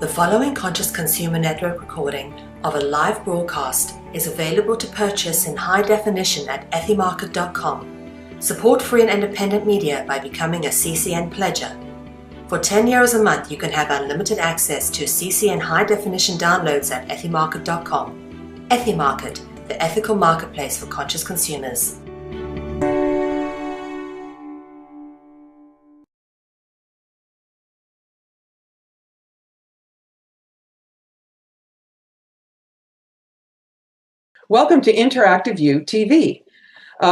The following Conscious Consumer Network recording of a live broadcast is available to purchase in high definition at ethymarket.com. Support free and independent media by becoming a CCN pledger. For €10 a month, you can have unlimited access to CCN high definition downloads at ethymarket.com. Ethymarket, the ethical marketplace for conscious consumers. Welcome to Interactive You TV.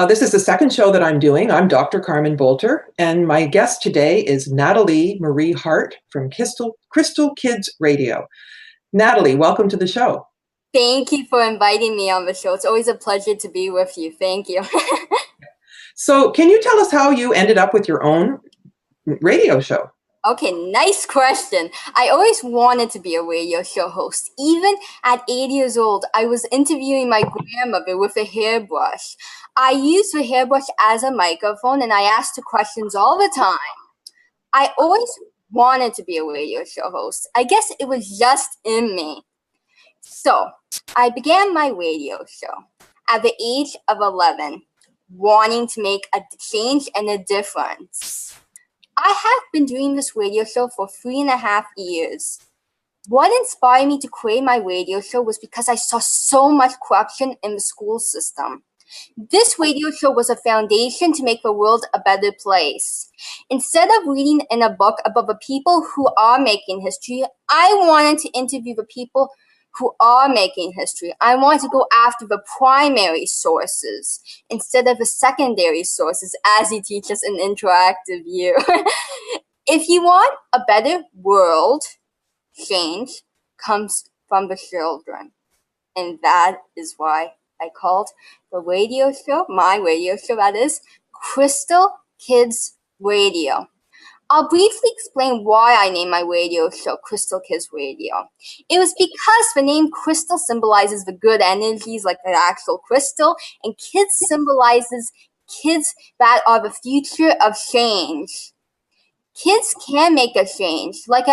This is the second show that I'm doing. I'm Dr. Carmen Boulter, and my guest today is Natalie-Marie Hart from Crystal Kids Radio. Natalie, welcome to the show. Thank you for inviting me on the show. It's always a pleasure to be with you. Thank you. So can you tell us how you ended up with your own radio show? Okay, nice question. I always wanted to be a radio show host. Even at 8 years old, I was interviewing my grandmother with a hairbrush. I used the hairbrush as a microphone and I asked her questions all the time. I always wanted to be a radio show host. I guess it was just in me. So I began my radio show at the age of 11, wanting to make a change and a difference. I have been doing this radio show for 3.5 years. What inspired me to create my radio show was because I saw so much corruption in the school system. This radio show was a foundation to make the world a better place. Instead of reading in a book about the people who are making history, I wanted to interview the people who are making history. I wanted to go after the primary sources instead of the secondary sources, as he teaches in Interactive You. If you want a better world, change comes from the children. And that is why I called the radio show, my radio show, that is, Crystal Kids Radio. I'll briefly explain why I named my radio show Crystal Kids Radio. It was because the name crystal symbolizes the good energies like the actual crystal, and kids symbolizes kids that are the future of change. Kids can make a change, like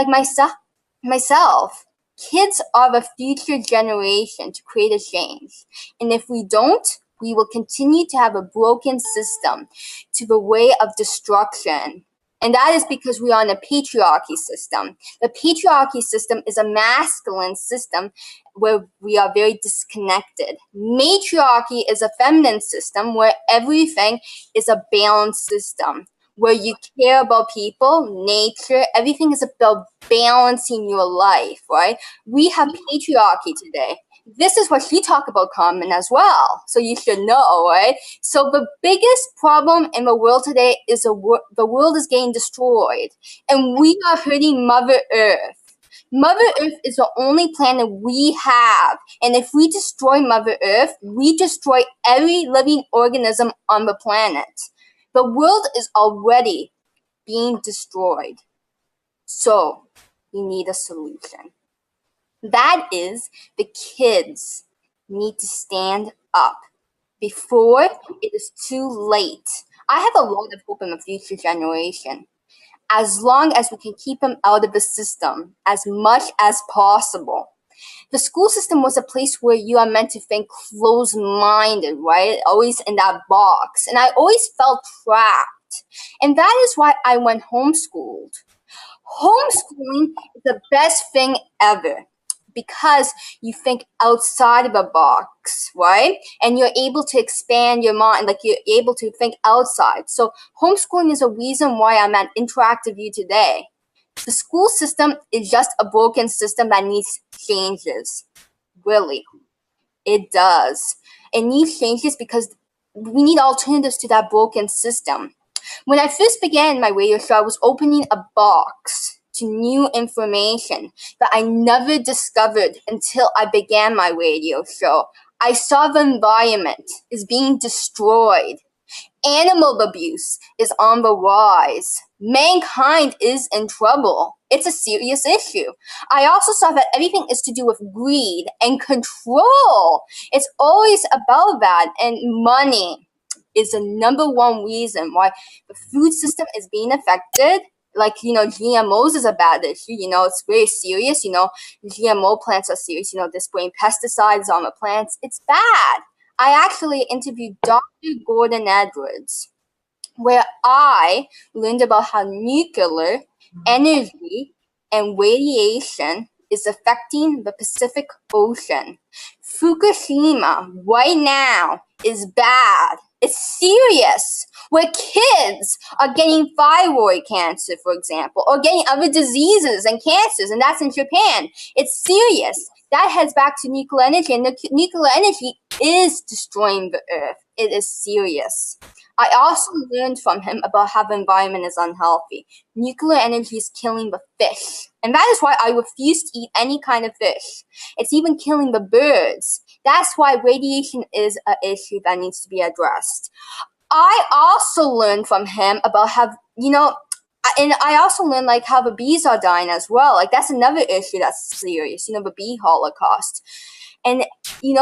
myself. Kids are the future generation to create a change. And if we don't, we will continue to have a broken system to the way of destruction. And that is because we are in a patriarchy system. The patriarchy system is a masculine system where we are very disconnected. Matriarchy is a feminine system where everything is a balanced system, where you care about people, nature, everything is about balancing your life, right? We have patriarchy today. This is what she talked about, Carmen, as well. So you should know, right? So the biggest problem in the world today is the world is getting destroyed. And we are hurting Mother Earth. Mother Earth is the only planet we have. And if we destroy Mother Earth, we destroy every living organism on the planet. The world is already being destroyed. So we need a solution. That is, the kids need to stand up before it is too late. I have a lot of hope in the future generation. As long as we can keep them out of the system as much as possible. The school system was a place where you are meant to think closed-minded, right? Always in that box. And I always felt trapped. And that is why I went homeschooled. Homeschooling is the best thing ever, because you think outside of a box, right? And you're able to expand your mind, like you're able to think outside. So homeschooling is a reason why I'm at Interactive You today. The school system is just a broken system that needs changes. Really, it does. It needs changes because we need alternatives to that broken system. When I first began my radio show, I was opening a box to new information that I never discovered until I began my radio show. I saw the environment is being destroyed. Animal abuse is on the rise. Mankind is in trouble. It's a serious issue. I also saw that everything is to do with greed and control. It's always about that, and money is the number one reason why the food system is being affected, like, GMOs is a bad issue. It's very serious. GMO plants are serious. They're spraying pesticides on the plants. It's bad. I actually interviewed Dr. Gordon Edwards, where I learned about how nuclear energy and radiation is affecting the Pacific Ocean. Fukushima right now is bad. It's serious. Where kids are getting thyroid cancer, for example, or getting other diseases and cancers, and that's in Japan. It's serious. That heads back to nuclear energy, and the nuclear energy is destroying the earth. It is serious. I also learned from him about how the environment is unhealthy. Nuclear energy is killing the fish. And that is why I refuse to eat any kind of fish. It's even killing the birds. That's why radiation is an issue that needs to be addressed. I also learned from him about how, and I also learned like how the bees are dying as well. Like that's another issue that's serious, the bee holocaust. And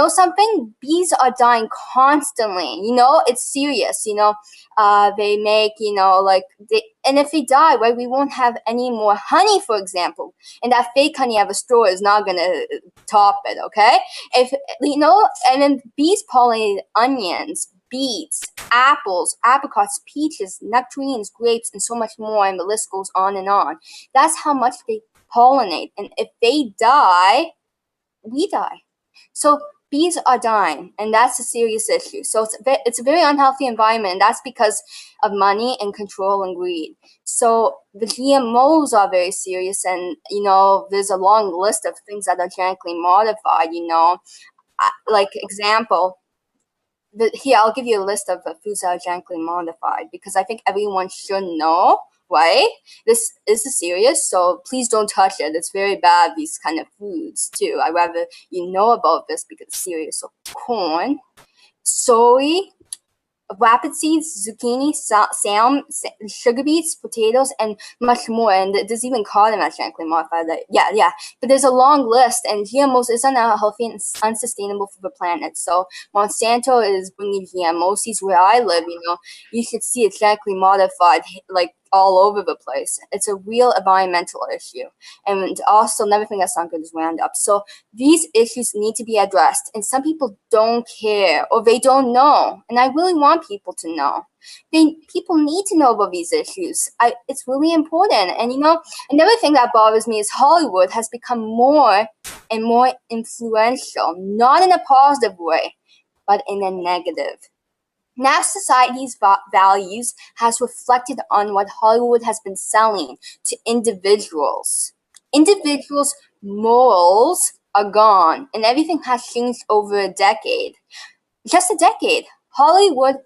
something, bees are dying constantly. It's serious. They make, and if they die, right, we won't have any more honey, for example. And that fake honey at the store is not gonna top it, okay? If and then bees pollinate onions, beets, apples, apricots, peaches, nectarines, grapes, and so much more, and the list goes on and on. That's how much they pollinate. And if they die, we die. So bees are dying, and that's a serious issue. So it's a very unhealthy environment, and that's because of money and control and greed. So the GMOs are very serious, and there's a long list of things that are genetically modified. Like example. Here, I'll give you a list of the foods that are genetically modified because I think everyone should know, right? This is serious, so please don't touch it. It's very bad, these kind of foods, too. I'd rather you know about this because it's serious. So corn, soy, rapid seeds, zucchini, sugar beets, potatoes, and much more. And there's even cotton that's genetically modified. Yeah. But there's a long list, and GMOs is unhealthy and unsustainable for the planet. So Monsanto is bringing GMO seeds where I live. You should see it's genetically modified, like all over the place. It's a real environmental issue. And also another thing that's not good is Roundup. So these issues need to be addressed, and some people don't care or they don't know. And I really want people to know. People need to know about these issues. It's really important. And another thing that bothers me is Hollywood has become more and more influential, not in a positive way, but in a negative. Now society's values has reflected on what Hollywood has been selling to individuals. Individuals' morals are gone, and everything has changed over a decade. Just a decade. Hollywood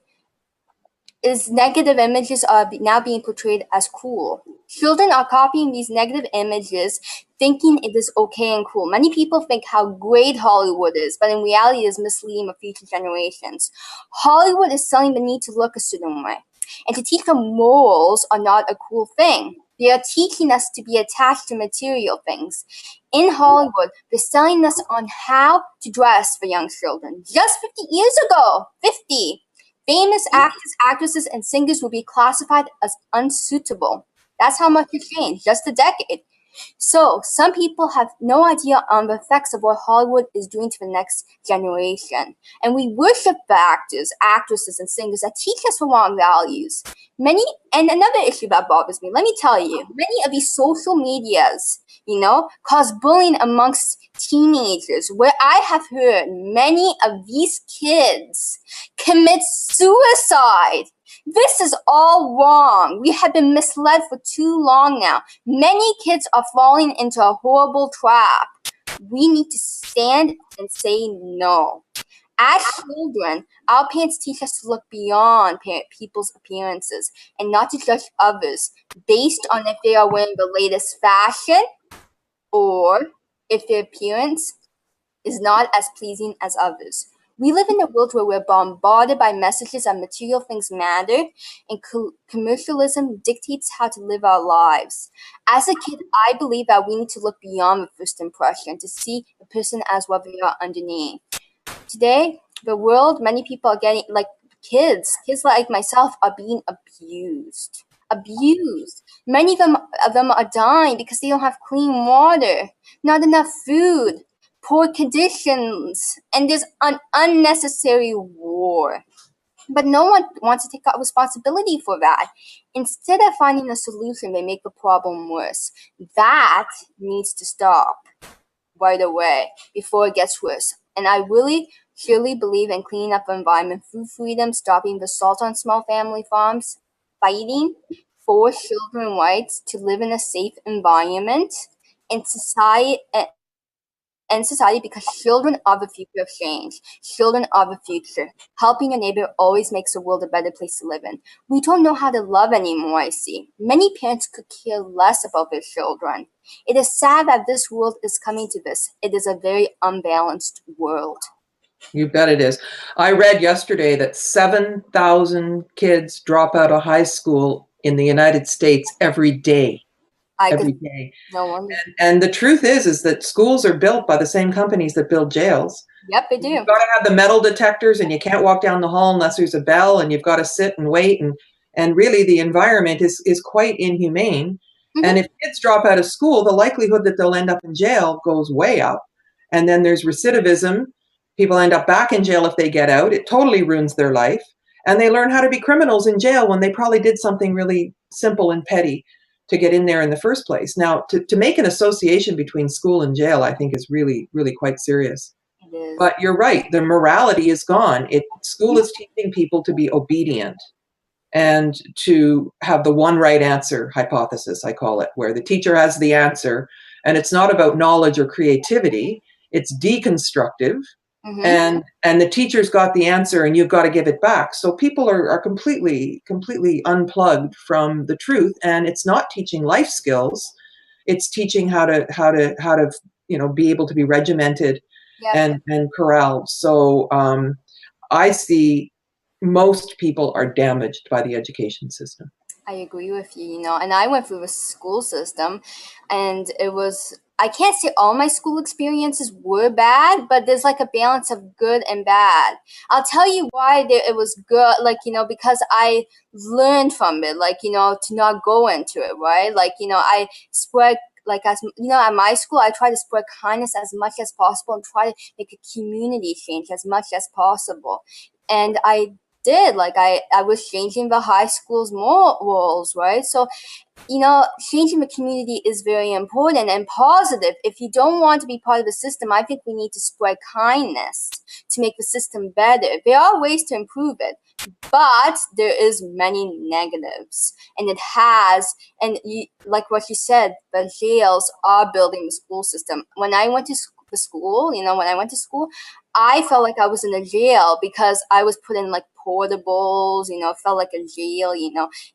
is negative images are now being portrayed as cool. Children are copying these negative images, thinking it is okay and cool. Many people think how great Hollywood is, but in reality it is misleading the future generations. Hollywood is selling the need to look a certain way, and to teach them morals are not a cool thing. They are teaching us to be attached to material things. In Hollywood, they're selling us on how to dress for young children. Just 50 years ago, 50. Famous actors, actresses, and singers will be classified as unsuitable. That's how much it changed, just a decade. So some people have no idea on the effects of what Hollywood is doing to the next generation. And we worship the actors, actresses, and singers that teach us the wrong values. And another issue that bothers me, let me tell you, many of these social medias, cause bullying amongst teenagers, where I have heard many of these kids commit suicide. This is all wrong. We have been misled for too long now. Many kids are falling into a horrible trap. We need to stand and say no. As children, our parents teach us to look beyond people's appearances and not to judge others based on if they are wearing the latest fashion or if their appearance is not as pleasing as others. We live in a world where we're bombarded by messages that material things matter, and commercialism dictates how to live our lives. As a kid, I believe that we need to look beyond the first impression to see the person as what they are underneath. Today, the world, many people are getting, like kids like myself, are being abused. abused. Many of them are dying because they don't have clean water, not enough food, poor conditions, and there's an unnecessary war. But no one wants to take out responsibility for that. Instead of finding a solution, they make the problem worse. That needs to stop right away before it gets worse. And I really surely believe in cleaning up the environment, food freedom, stopping the assault on small family farms, fighting for children's rights to live in a safe environment and society, because children are the future of change. Children are the future. Helping a neighbor always makes the world a better place to live in. We don't know how to love anymore, I see. Many parents could care less about their children. It is sad that this world is coming to this. It is a very unbalanced world. You bet it is. I read yesterday that 7,000 kids drop out of high school in the United States every day. Every day. No wonder. And the truth is that schools are built by the same companies that build jails. Yep, they do. You've got to have the metal detectors, and you can't walk down the hall unless there's a bell, and you've got to sit and wait. And really, the environment is quite inhumane. Mm-hmm. And if kids drop out of school, the likelihood that they'll end up in jail goes way up. And then there's recidivism. People end up back in jail if they get out. It totally ruins their life. And they learn how to be criminals in jail when they probably did something really simple and petty to get in there in the first place. Now, to make an association between school and jail, I think is really, really quite serious. It is. But you're right, the morality is gone. School is teaching people to be obedient and to have the one right answer hypothesis, I call it, where the teacher has the answer, and it's not about knowledge or creativity, it's deconstructive. Mm-hmm. And the teacher's got the answer, and you've got to give it back. So people are completely unplugged from the truth, and it's not teaching life skills. It's teaching how to be able to be regimented. Yep. and corralled. So I see most people are damaged by the education system. I agree with you, and I went through the school system, and I can't say all my school experiences were bad, but there's like a balance of good and bad. I'll tell you why it was good, because I learned from it, to not go into it, right? I spread, at my school, I try to spread kindness as much as possible and try to make a community change as much as possible. And I did, I was changing the high school's morals, right? So, changing the community is very important and positive. If you don't want to be part of the system, I think we need to spread kindness to make the system better. There are ways to improve it, but there is many negatives, and it has, like what you said, the jails are building the school system. When I went to school, I felt like I was in a jail because I was put in portables, it felt like a jail,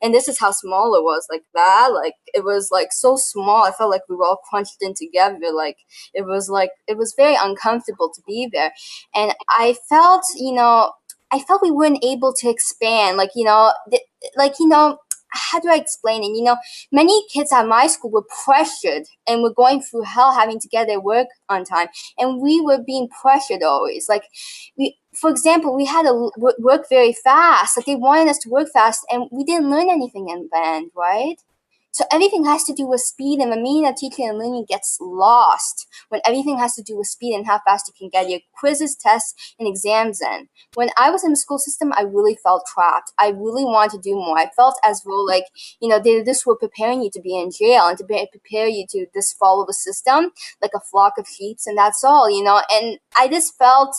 and this is how small it was, like that, it was so small. I felt like we were all crunched in together, it was very uncomfortable to be there. And I felt we weren't able to expand, how do I explain it? Many kids at my school were pressured and were going through hell having to get their work on time. And we were being pressured always. For example, we had to work very fast. They wanted us to work fast, and we didn't learn anything in the end, right? So everything has to do with speed, and the meaning of teaching and learning gets lost when everything has to do with speed and how fast you can get your quizzes, tests, and exams in. When I was in the school system, I really felt trapped. I really wanted to do more. I felt as though, they just were preparing you to be in jail and to prepare you to just follow the system like a flock of sheep, and that's all, And I just felt,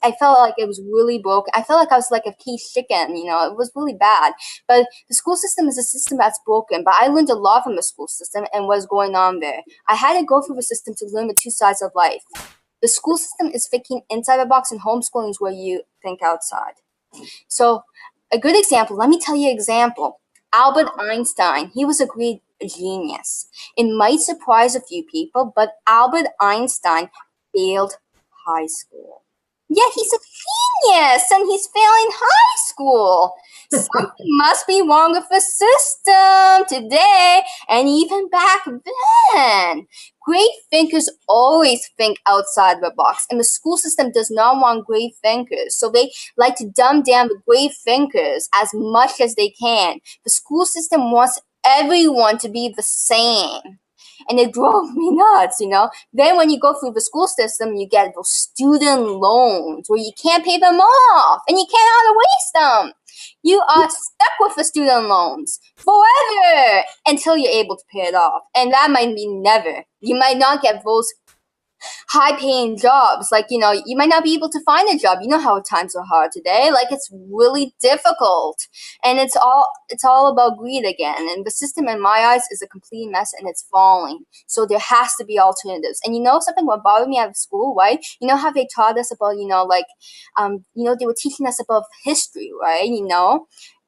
I felt like it was really broken. I felt like I was like a caged chicken, it was really bad. But the school system is a system that's broken. But I learned a lot from the school system and what's going on there. I had to go through the system to learn the two sides of life. The school system is thinking inside the box, and homeschooling is where you think outside. So a good example, let me tell you an example. Albert Einstein, he was a great genius. It might surprise a few people, but Albert Einstein failed high school. Yeah, he's a genius and he's failing high school. Something must be wrong with the system today and even back then. Great thinkers always think outside the box, and the school system does not want great thinkers. So they like to dumb down the great thinkers as much as they can. The school system wants everyone to be the same. And it drove me nuts, Then when you go through the school system, you get those student loans where you can't pay them off and you can't waste them. You are stuck with the student loans forever until you're able to pay it off. And that might be never. You might not get those high-paying jobs. You might not be able to find a job. You know how times are hard today. It's really difficult. And it's all about greed again. And the system, in my eyes, is a complete mess and it's falling. So there has to be alternatives. And something what bothered me out of school, right? You know how they taught us about, they were teaching us about history, right?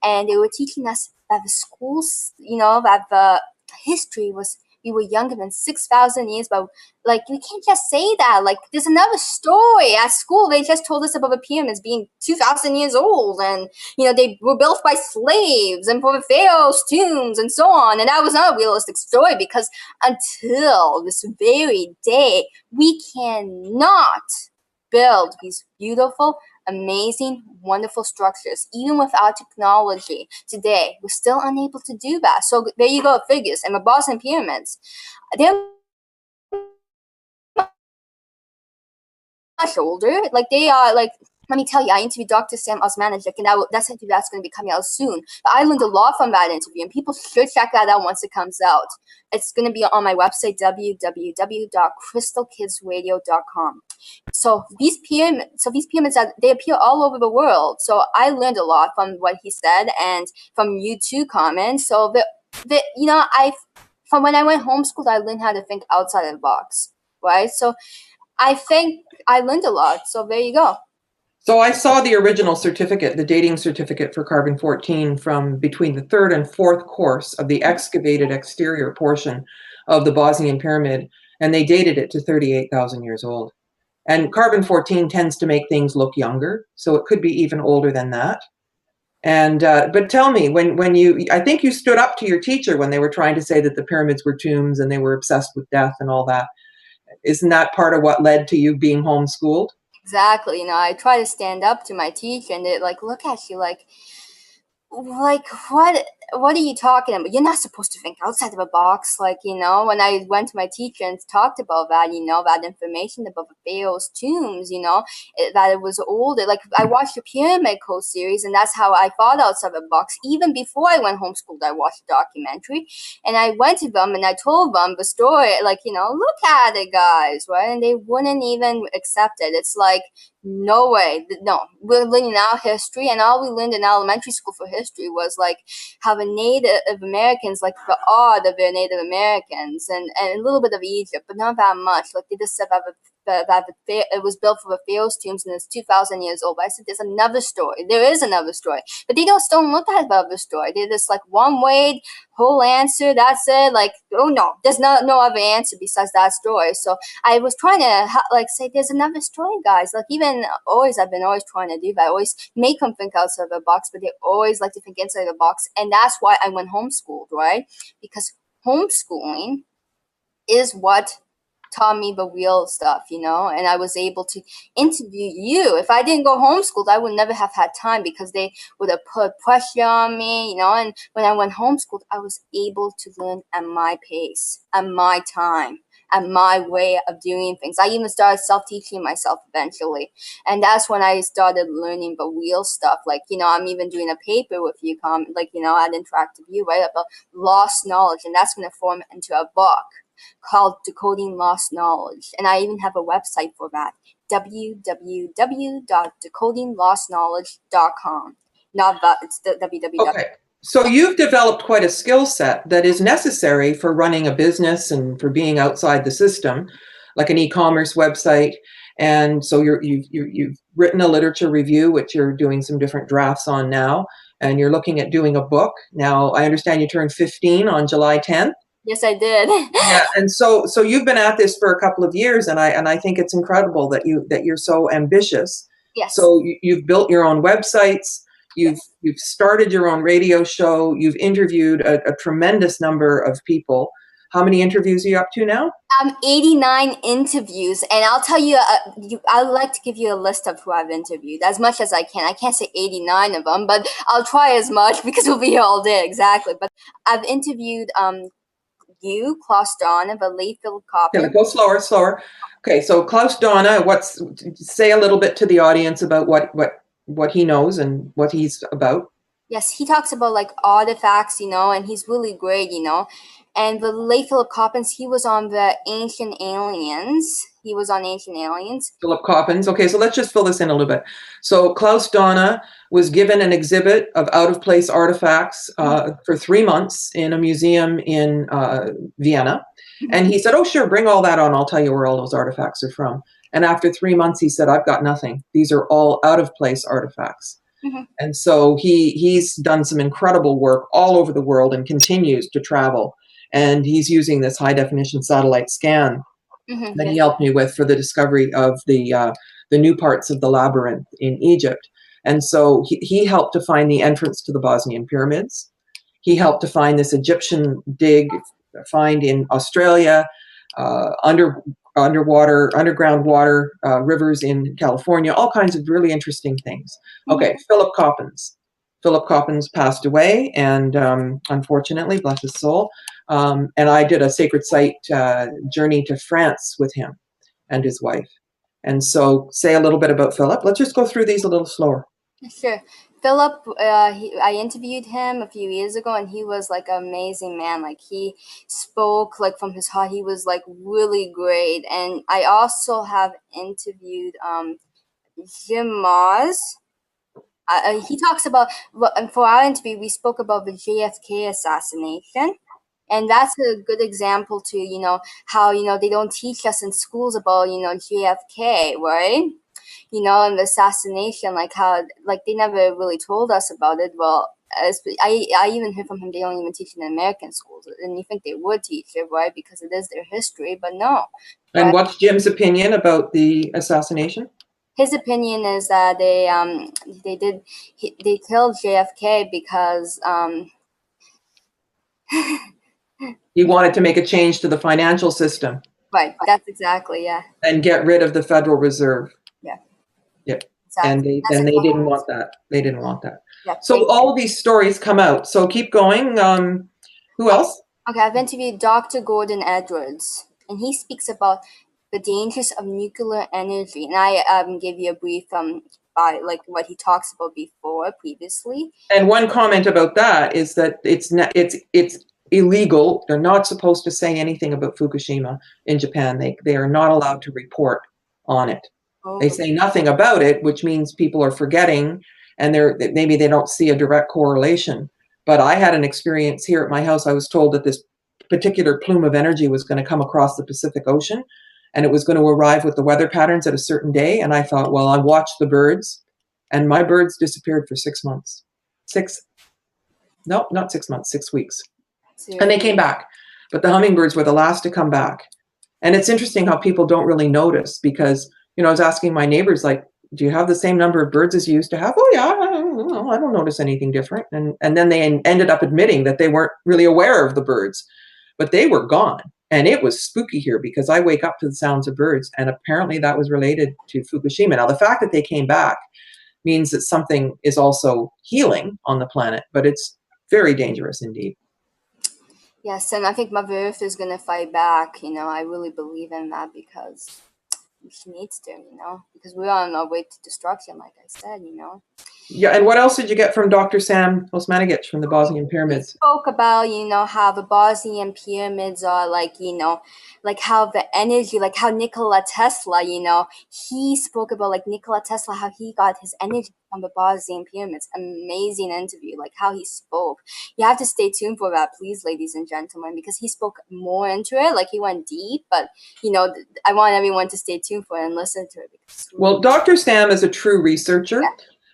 And they were teaching us that the schools, that the history was, we were younger than 6,000 years, but we can't just say that. There's another story at school. They just told us about the pyramids being 2,000 years old, and they were built by slaves, and for the pharaohs' tombs, and so on. And that was not a realistic story because until this very day, we cannot build these beautiful, amazing, wonderful structures, even without technology. Today, we're still unable to do that. So there you go, figures. And the Boston pyramids, they're much older. They are let me tell you, I interviewed Dr. Sam Osmanagic, and that's interview that's going to be coming out soon. But I learned a lot from that interview, and people should check that out once it comes out. It's going to be on my website, www.crystalkidsradio.com. So these pyramids, they appear all over the world. So I learned a lot from what he said, and from you too, Carmen. So from when I went homeschooled, I learned how to think outside of the box, right? So I think I learned a lot. So there you go. So I saw the original certificate, the dating certificate for carbon-14 from between the third and fourth course of the excavated exterior portion of the Bosnian pyramid, and they dated it to 38,000 years old. And carbon-14 tends to make things look younger, so it could be even older than that. And but tell me, I think you stood up to your teacher when they were trying to say that the pyramids were tombs and they were obsessed with death and all that. Isn't that part of what led to you being homeschooled? Exactly. I try to stand up to my teacher, and they look at you what are you talking about? You're not supposed to think outside of a box. When I went to my teacher and talked about that, that information about the pharaohs' tombs, that it was older. I watched the Pyramid Code series, and that's how I thought outside the box. Even before I went homeschooled, I watched a documentary, and I went to them and I told them the story, look at it, guys, right? And they wouldn't even accept it. It's no way. No, we're learning our history, and all we learned in elementary school for history was how the Native Americans, the art of the Native Americans, and a little bit of Egypt, but not that much. They just said that it was built for the pharaohs' tombs and it's 2,000 years old. But I said, there's another story. There is another story. But they don't look at the other story. They're just one way, whole answer, that's it. Oh no, there's no other answer besides that story. So I was trying to say, there's another story, guys. I've been always trying to do that. I always make them think outside the box, but they always like to think inside the box. And that's why I went homeschooled, right? Because homeschooling is what taught me the real stuff, and I was able to interview you. If I didn't go homeschooled, I would never have had time because they would have put pressure on me, and when I went homeschooled, I was able to learn at my pace, at my time, at my way of doing things. I even started self-teaching myself eventually, and that's when I started learning the real stuff. I'm even doing a paper with you, at Interactive U, right, about lost knowledge, and that's going to form into a book called Decoding Lost Knowledge. And I even have a website for that, www.decodinglostknowledge.com. Not that, it's www. Okay. So you've developed quite a skill set that is necessary for running a business and for being outside the system, like an e-commerce website. And so you've written a literature review, which you're doing some different drafts on now, and you're looking at doing a book. Now, I understand you turned 15 on July 10th. Yes, I did. Yeah, and so you've been at this for a couple of years, and I think it's incredible that you're so ambitious Yes. So you've built your own websites. You've started your own radio show. You've interviewed a tremendous number of people. How many interviews are you up to now? 89 interviews, and I'll tell you, I'd like to give you a list of who I've interviewed as much as I can. I can't say 89 of them, but I'll try as much because we'll be here all day, exactly. But I've interviewed you, Klaus Donovan, Lee Philip Okay, Coppin. go slower. Okay, so Klaus Donna, say a little bit to the audience about what he knows and what he's about. Yes, he talks about like artifacts, and he's really great, And the late Philip Coppins, he was on the Ancient Aliens. He was on Ancient Aliens. Philip Coppins. Okay, so let's just fill this in a little bit. So Klaus Donna was given an exhibit of out-of-place artifacts for 3 months in a museum in Vienna. And he said, oh, sure, bring all that on. I'll tell you where all those artifacts are from. And after 3 months, he said, I've got nothing. These are all out-of-place artifacts. And so he's done some incredible work all over the world and continues to travel. And he's using this high-definition satellite scan that he helped me with for the discovery of the new parts of the labyrinth in Egypt. And so he helped to find the entrance to the Bosnian pyramids. He helped to find this Egyptian find in Australia, underground water, rivers in California, all kinds of really interesting things. Okay, Philip Coppins. Philip Coppins passed away, and unfortunately, bless his soul. And I did a sacred site journey to France with him and his wife. And so say a little bit about Philip. Let's just go through these a little slower. Sure. Philip, I interviewed him a few years ago, and he was like an amazing man. Like he spoke like from his heart. He was like really great. And I also have interviewed Jim Mars. He talks about, for our interview, we spoke about the JFK assassination. And that's a good example to, how, they don't teach us in schools about, JFK, right? And the assassination, like how, like they never really told us about it. Well, I even heard from him, they don't even teach it in American schools. And you think they would teach it, right? Because it is their history, but no. And what's Jim's opinion about the assassination? His opinion is that they killed JFK because he wanted to make a change to the financial system. Right, that's exactly, yeah. And get rid of the Federal Reserve. Yeah. Yep. Exactly. And they didn't want that. They didn't want that. Yeah, so all of these stories come out. So keep going. Who else? Okay, I've interviewed Dr. Gordon Edwards, and he speaks about the dangers of nuclear energy. And I gave you a brief by like what he talks about previously. And one comment about that is that it's illegal. They're not supposed to say anything about Fukushima in Japan. They are not allowed to report on it. Oh. They say nothing about it, which means people are forgetting, and maybe they don't see a direct correlation. But I had an experience here at my house. I was told that this particular plume of energy was going to come across the Pacific Ocean, and it was going to arrive with the weather patterns at a certain day. And I thought, well, I watched the birds, and my birds disappeared for 6 months. Not 6 months, 6 weeks. Seriously? And they came back. But the hummingbirds were the last to come back. And it's interesting how people don't really notice, because, I was asking my neighbors, like, do you have the same number of birds as you used to have? Oh, yeah, I don't notice anything different. And then they ended up admitting that they weren't really aware of the birds, but they were gone. And it was spooky here because I wake up to the sounds of birds, and apparently that was related to Fukushima. Now, the fact that they came back means that something is also healing on the planet, but it's very dangerous indeed. Yes, and I think Mother Earth is going to fight back. I really believe in that because she needs to, because we're on our way to destruction, like I said, Yeah, and what else did you get from Dr. Sam Osmanagic from the Bosnian pyramids? He spoke about, how the Bosnian pyramids are like, like how the energy, like how Nikola Tesla, he spoke about like Nikola Tesla, how he got his energy from the Bosnian pyramids. Amazing interview, like how he spoke. You have to stay tuned for that, please, ladies and gentlemen, because he spoke more into it, like he went deep, but, I want everyone to stay tuned for it and listen to it. Well, Dr. Sam is a true researcher. Yeah.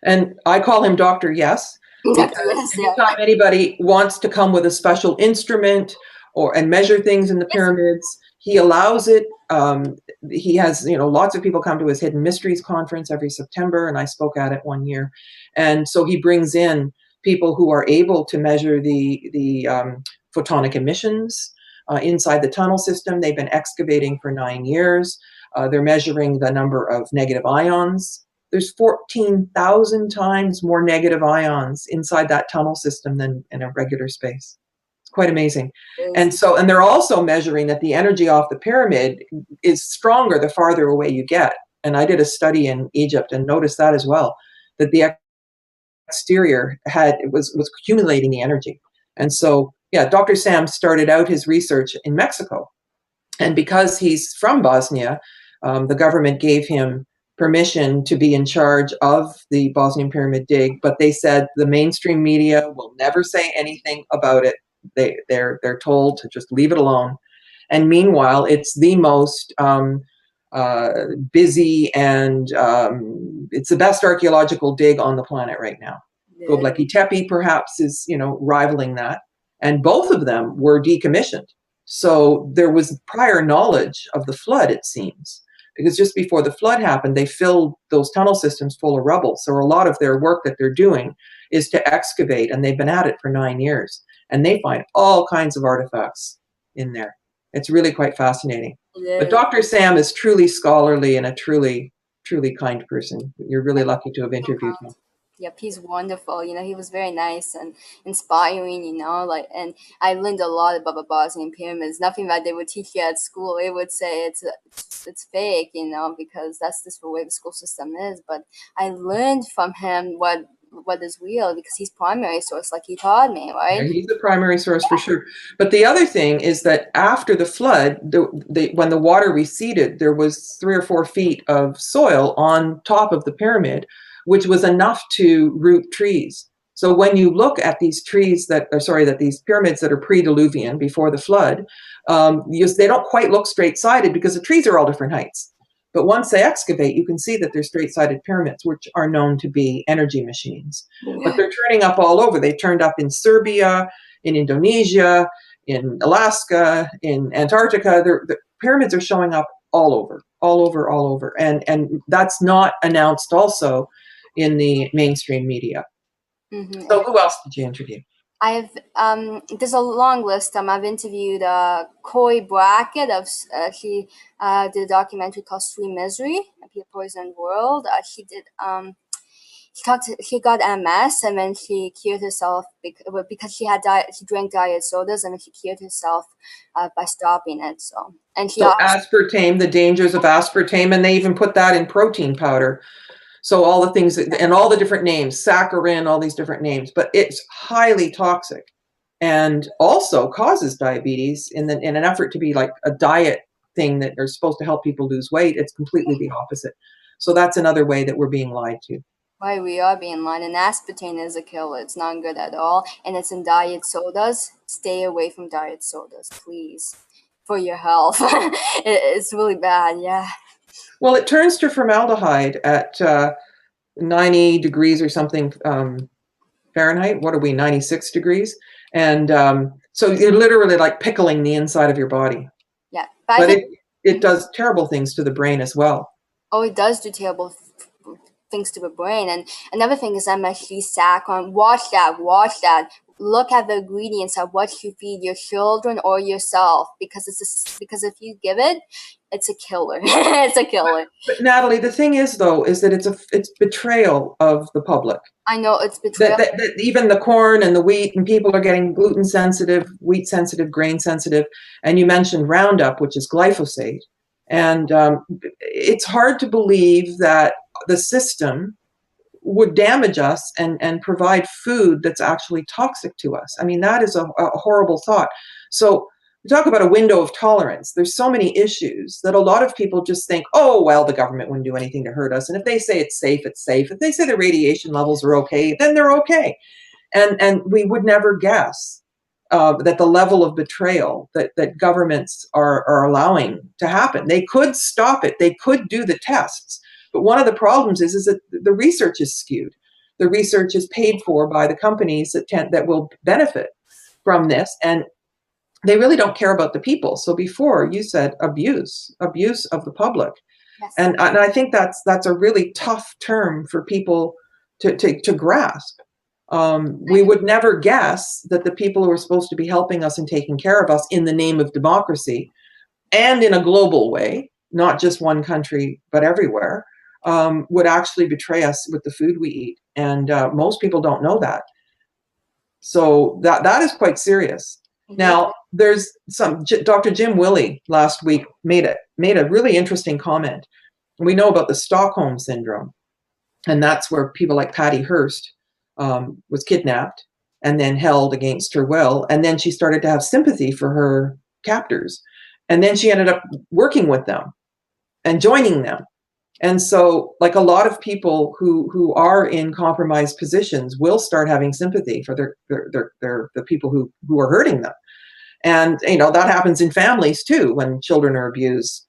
And I call him Dr. Yes. Because anytime anybody wants to come with a special instrument and measure things in the pyramids, He allows it. He has, lots of people come to his Hidden Mysteries conference every September, and I spoke at it one year. And so he brings in people who are able to measure the photonic emissions inside the tunnel system. They've been excavating for 9 years. They're measuring the number of negative ions. There's 14,000 times more negative ions inside that tunnel system than in a regular space. It's quite amazing. And they're also measuring that the energy off the pyramid is stronger the farther away you get. And I did a study in Egypt and noticed that as well, that the exterior was accumulating the energy. And so, yeah, Dr. Sam started out his research in Mexico. And because he's from Bosnia, the government gave him permission to be in charge of the Bosnian pyramid dig, but they said the mainstream media will never say anything about it. They're told to just leave it alone. And meanwhile, it's the most busy and it's the best archaeological dig on the planet right now. Yeah. Göbekli Tepe perhaps is, rivaling that. And both of them were decommissioned. So there was prior knowledge of the flood, it seems, because just before the flood happened, they filled those tunnel systems full of rubble. So a lot of their work that they're doing is to excavate, and they've been at it for 9 years. And they find all kinds of artifacts in there. It's really quite fascinating. Yeah. But Dr. Sam is truly scholarly and a truly, truly kind person. You're really lucky to have interviewed him. Yep, he's wonderful. He was very nice and inspiring, and I learned a lot about the Bosnian pyramids. Nothing that they would teach you at school. They would say it's fake, because that's just the way the school system is. But I learned from him what is real, because he's primary source, like he taught me, right? Yeah, he's the primary source for sure. But the other thing is that after the flood, when the water receded, there was 3 or 4 feet of soil on top of the pyramid, which was enough to root trees. So when you look at these these pyramids that are pre-Diluvian, before the flood, they don't quite look straight-sided because the trees are all different heights. But once they excavate, you can see that they're straight-sided pyramids, which are known to be energy machines. But they're turning up all over. They turned up in Serbia, in Indonesia, in Alaska, in Antarctica. The pyramids are showing up all over. And that's not announced also in the mainstream media. Mm-hmm. So who else did you interview? There's a long list. I've interviewed Coy Brackett. She did a documentary called Sweet Misery, A Peer Poisoned World. She got MS, and then she cured herself because she drank diet sodas, and then she cured herself by stopping it. So aspartame, the dangers of aspartame, and they even put that in protein powder. So all the things and all the different names, saccharin, all these different names, but it's highly toxic and also causes diabetes in an effort to be like a diet thing that are supposed to help people lose weight. It's completely the opposite. So that's another way that we're being lied to. Why we are being lied, and aspartame is a killer. It's not good at all, and it's in diet sodas. Stay away from diet sodas, please, for your health. It's really bad, yeah. Well, it turns to formaldehyde at 90 degrees or something Fahrenheit. What are we, 96 degrees? And so you're literally like pickling the inside of your body. Yeah. But it does terrible things to the brain as well. Oh, it does do terrible things to the brain. And another thing is MSG saccharin. Watch that. Look at the ingredients of what you feed your children or yourself, because if you give it, it's a killer. It's a killer. But Natalie, the thing is, though, is that it's betrayal of the public. I know it's betrayal. That even the corn and the wheat, and people are getting gluten sensitive, wheat sensitive, grain sensitive. And you mentioned Roundup, which is glyphosate. And it's hard to believe that the system would damage us and provide food that's actually toxic to us. I mean, that is a horrible thought. So we talk about a window of tolerance. There's so many issues that a lot of people just think, oh, well, the government wouldn't do anything to hurt us. And if they say it's safe, it's safe. If they say the radiation levels are okay, then they're okay. And we would never guess that the level of betrayal that governments are allowing to happen. They could stop it. They could do the tests. But one of the problems is that the research is skewed. The research is paid for by the companies that will benefit from this. And they really don't care about the people. So before you said abuse of the public. Yes. And I think that's a really tough term for people to grasp. We would never guess that the people who are supposed to be helping us and taking care of us in the name of democracy and in a global way, not just one country, but everywhere, would actually betray us with the food we eat. And most people don't know that. So that is quite serious. Mm-hmm. Now, there's Dr. Jim Willey last week made a really interesting comment. We know about the Stockholm syndrome, and that's where people like Patty Hearst was kidnapped and then held against her will. And then she started to have sympathy for her captors. And then she ended up working with them and joining them. And so, like a lot of people who are in compromised positions will start having sympathy for the people who are hurting them. And, that happens in families too, when children are abused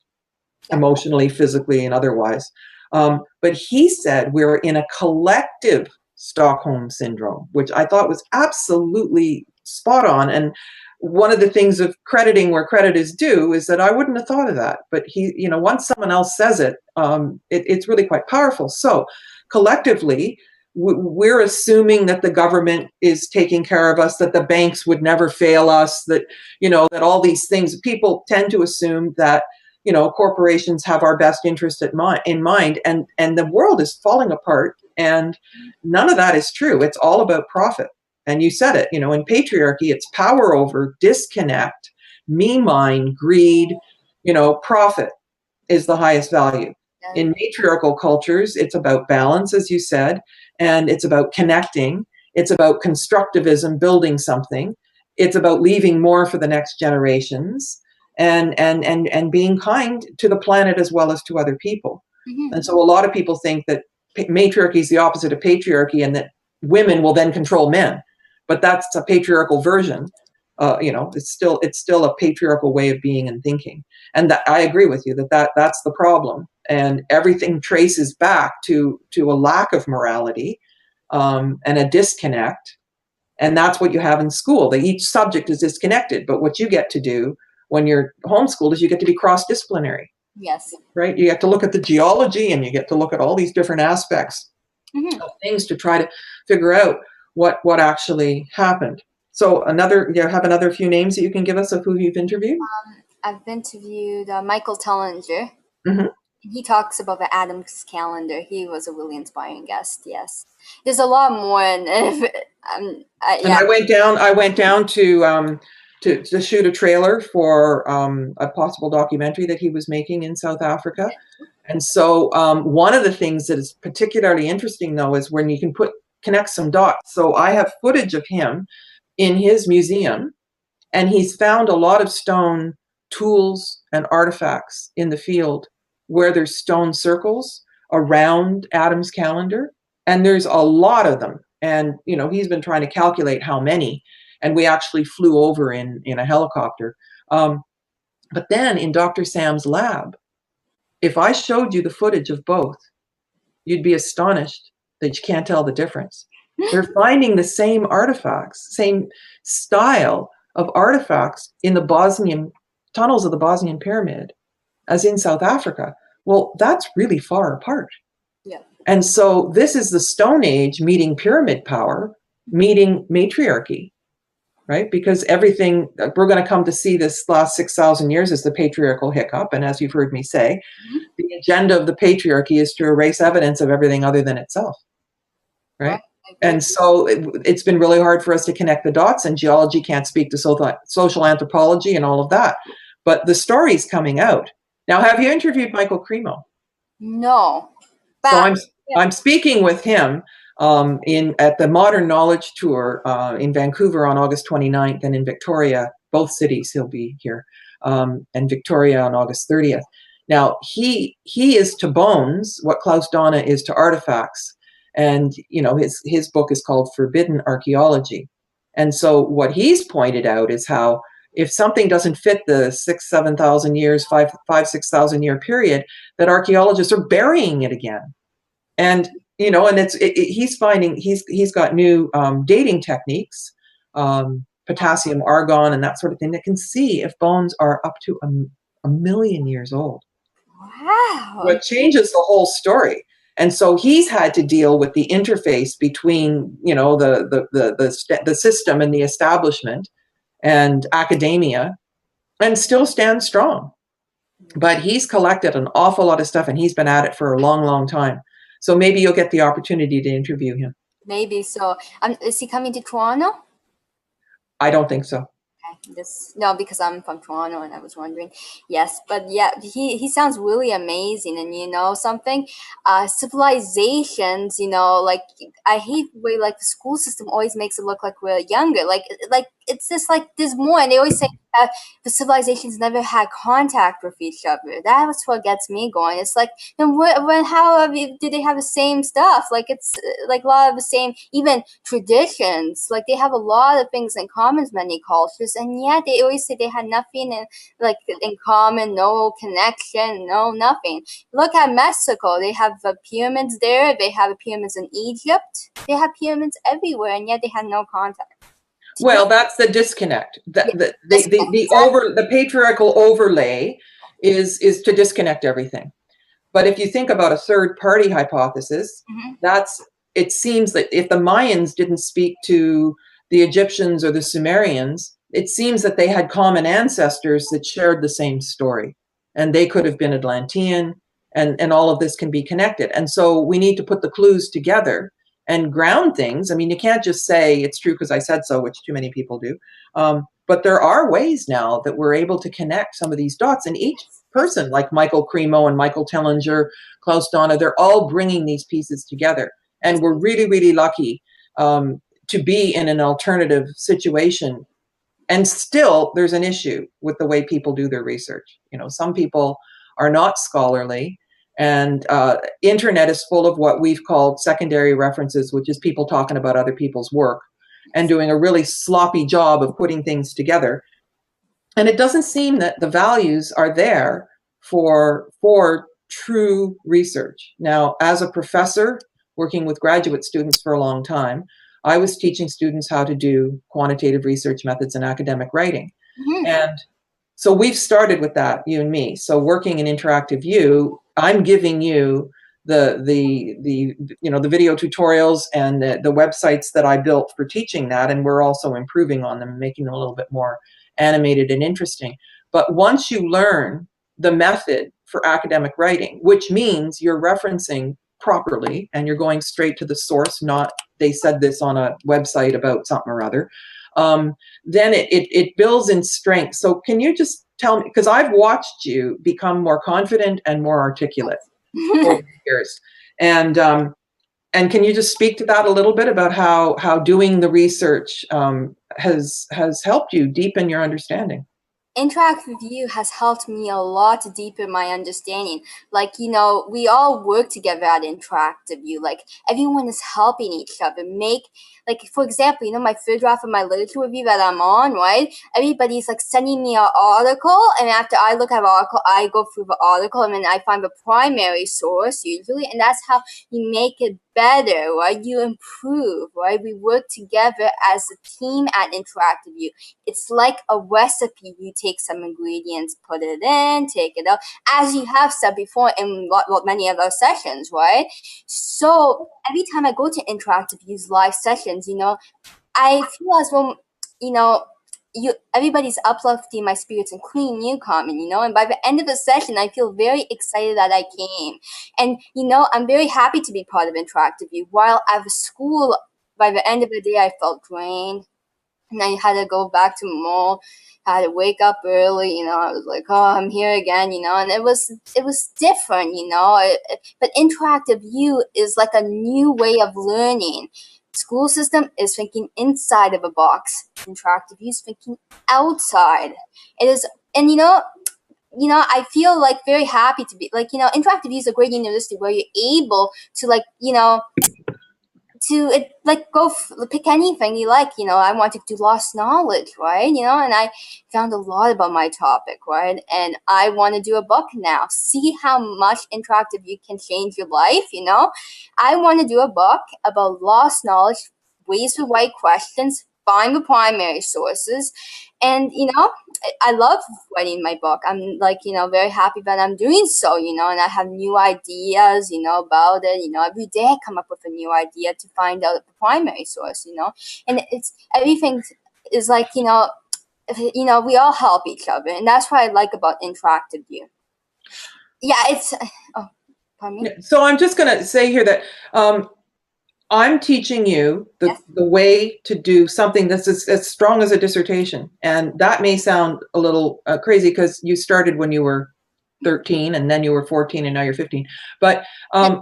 emotionally, physically, and otherwise. But he said we're in a collective Stockholm syndrome, which I thought was absolutely spot on. And one of the things of crediting where credit is due is that I wouldn't have thought of that. But once someone else says it, it's really quite powerful. So collectively, we're assuming that the government is taking care of us, that the banks would never fail us, that, that all these things, people tend to assume that, corporations have our best interest in mind, and the world is falling apart, and none of that is true. It's all about profit. And you said it, in patriarchy, it's power over, disconnect, me, mine, greed, profit is the highest value. In matriarchal cultures, it's about balance, as you said, and it's about connecting. It's about constructivism, building something. It's about leaving more for the next generations, and being kind to the planet as well as to other people. Mm-hmm. And so a lot of people think that matriarchy is the opposite of patriarchy, and that women will then control men. But that's a patriarchal version. It's still a patriarchal way of being and thinking. And I agree with you that's the problem. And everything traces back to a lack of morality, and a disconnect. And that's what you have in school. Each subject is disconnected. But what you get to do when you're homeschooled is you get to be cross-disciplinary. Yes. Right? You get to look at the geology, and you get to look at all these different aspects of things to try to figure out what actually happened. So you have another few names that you can give us of who you've interviewed? I've interviewed Michael Tellinger. Mm-hmm. He talks about the Adams calendar. He was a really inspiring guest. Yes, there's a lot more. And I went down to shoot a trailer for a possible documentary that he was making in South Africa. And so one of the things that is particularly interesting, though, is when you can connect some dots. So I have footage of him in his museum, and he's found a lot of stone tools and artifacts in the field where there's stone circles around Adam's calendar, and there's a lot of them. And he's been trying to calculate how many, and we actually flew over in a helicopter. But then in Dr. Sam's lab, if I showed you the footage of both, you'd be astonished that you can't tell the difference. They're finding the same artifacts, same style of artifacts in the Bosnian tunnels of the Bosnian pyramid as in South Africa. Well, that's really far apart. Yeah. And so this is the Stone Age meeting pyramid power, meeting matriarchy, right? Because everything we're going to come to see this last 6,000 years is the patriarchal hiccup. And as you've heard me say, the agenda of the patriarchy is to erase evidence of everything other than itself, right? And so it's been really hard for us to connect the dots, and geology can't speak to social anthropology and all of that. But the story's coming out. Now, have you interviewed Michael Cremo? No. So I'm speaking with him at the Modern Knowledge Tour in Vancouver on August 29th, and in Victoria, both cities he'll be here, and Victoria on August 30th. Now, he is to bones what Klaus Donna is to artifacts. And, his book is called Forbidden Archaeology. And so what he's pointed out is how if something doesn't fit the 7,000 years, 6,000 year period, that archaeologists are burying it again. And, and he's finding, he's got new dating techniques potassium argon and that sort of thing that can see if bones are up to a million years old. Wow. So it changes the whole story. And so he's had to deal with the interface between, you know, the system and the establishment and academia, and still stands strong. But he's collected an awful lot of stuff, and he's been at it for a long, long time. So maybe you'll get the opportunity to interview him. Maybe so. Is he coming to Toronto? I don't think so. No, because I'm from Toronto and I was wondering. Yes, but yeah, he sounds really amazing. And you know something, civilizations, you know, like I hate the way like the school system always makes it look like we're younger. Like it's just like there's more, and they always say the civilizations never had contact with each other. That's what gets me going. It's like, then do they have the same stuff? Like it's like a lot of the same, even traditions. Like they have a lot of things in common with many cultures, and yet they always say they had nothing in common, no connection, no nothing. Look at Mexico. They have the pyramids there. They have the pyramids in Egypt. They have pyramids everywhere, and yet they had no contact. Well, that's the disconnect. The patriarchal overlay is to disconnect everything. But if you think about a third party hypothesis, it seems that if the Mayans didn't speak to the Egyptians or the Sumerians, it seems that they had common ancestors that shared the same story, and they could have been Atlantean, and all of this can be connected. And so we need to put the clues together and ground things. I mean, you can't just say it's true because I said so, which too many people do. But there are ways now that we're able to connect some of these dots, and each person, like Michael Cremo and Michael Tellinger, Klaus Donna, they're all bringing these pieces together. And we're really, really lucky to be in an alternative situation. And still, there's an issue with the way people do their research. You know, some people are not scholarly, and internet is full of what we've called secondary references, which is people talking about other people's work and doing a really sloppy job of putting things together. And it doesn't seem that the values are there for true research. Now, as a professor working with graduate students for a long time, I was teaching students how to do quantitative research methods in academic writing. And so we've started with that, you and me. So working in Interactive U, I'm giving you the video tutorials and the websites that I built for teaching that, and we're also improving on them, making them a little bit more animated and interesting. But once you learn the method for academic writing, which means you're referencing properly and you're going straight to the source, not they said this on a website about something or other, then it builds in strength. So can you just tell me, because I've watched you become more confident and more articulate over the years, and can you just speak to that a little bit about how doing the research has helped you deepen your understanding? Interactive View has helped me a lot to deepen my understanding. Like, you know, we all work together at Interactive View. Like, everyone is helping each other make, like, for example, you know, my third draft of my literature review that I'm on, right? Everybody's, like, sending me an article, and after I look at the article, I go through the article, and then I find the primary source, usually, and that's how you make it better, right? You improve, right? We work together as a team at Interactive View. It's like a recipe. You take some ingredients, put it in, take it out, as you have said before in what many of our sessions, right? So every time I go to Interactive View's live sessions, you know, I feel as though, you know, everybody's uplifting my spirits, including you, Carmen, you know, and by the end of the session, I feel very excited that I came. And, you know, I'm very happy to be part of Interactive View. While at the school, by the end of the day, I felt drained, and I had to go back to mall. I had to wake up early, you know. I was like, oh, I'm here again, you know, and it was different, you know. But Interactive View is like a new way of learning. School system is thinking inside of a box. Interactive View is thinking outside. It is, and you know, I feel like very happy to be like, you know, Interactive View is a great university where you're able to, like, you know, pick anything you like. You know, I wanted to do lost knowledge, right? You know, and I found a lot about my topic, right? And I want to do a book now. See how much Interactive View can change your life, you know? I want to do a book about lost knowledge, ways to write questions, find the primary sources. And, I love writing my book. I'm like, very happy that I'm doing so, and I have new ideas, about it. Every day I come up with a new idea to find out the primary source, and it's everything is like, we all help each other. And that's what I like about interactive view. Yeah, it's, oh, pardon me? So I'm just going to say here that I'm teaching you the way to do something that's as strong as a dissertation. And that may sound a little crazy because you started when you were 13 and then you were 14 and now you're 15. But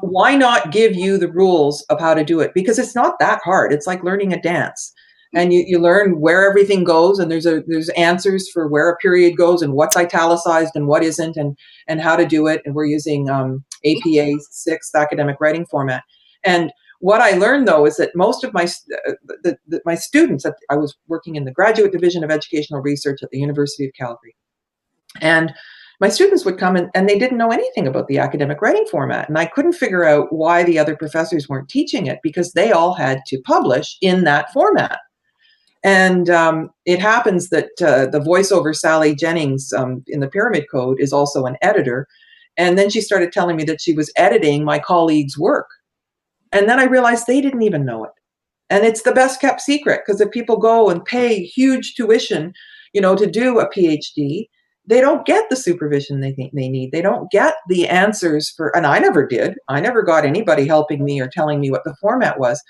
why not give you the rules of how to do it? Because it's not that hard. It's like learning a dance. And you learn where everything goes, and there's answers for where a period goes and what's italicized and what isn't, and how to do it. And we're using APA 6 academic writing format. And what I learned, though, is that most of my my students, I was working in the Graduate Division of Educational Research at the University of Calgary. And my students would come and they didn't know anything about the academic writing format. And I couldn't figure out why the other professors weren't teaching it, because they all had to publish in that format. And it happens that the voiceover Sally Jennings in the Pyramid Code is also an editor. And then she started telling me that she was editing my colleagues' work. And then I realized they didn't even know it. And it's the best kept secret, because if people go and pay huge tuition, to do a PhD, they don't get the supervision they think they need. They don't get the answers and I never did. I never got anybody helping me or telling me what the format was.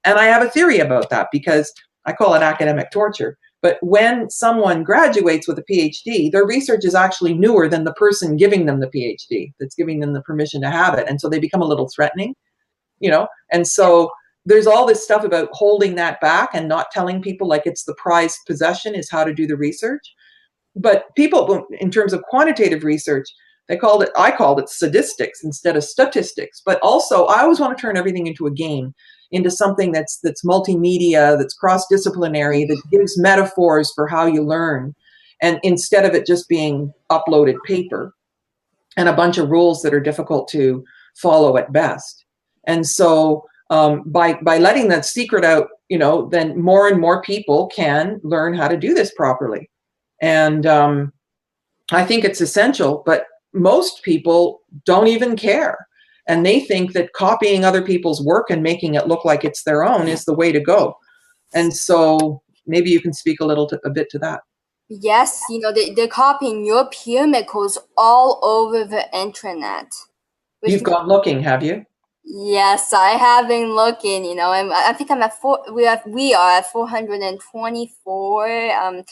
And I have a theory about that, because I call it academic torture. But when someone graduates with a PhD, their research is actually newer than the person giving them the PhD, that's giving them the permission to have it. And so they become a little threatening, and so there's all this stuff about holding that back and not telling people like it's the prized possession is how to do the research. But people, in terms of quantitative research, I called it sadistics instead of statistics. But also, I always want to turn everything into a game, into something that's multimedia, that's cross-disciplinary, that gives metaphors for how you learn, and instead of it just being uploaded paper and a bunch of rules that are difficult to follow at best. And so by letting that secret out, then more and more people can learn how to do this properly. And I think it's essential, but most people don't even care. And they think that copying other people's work and making it look like it's their own is the way to go. And so maybe you can speak a bit to that. Yes, they're copying your pyramid codes all over the internet. You've gone looking, have you? Yes, I have been looking, and I think we are at 424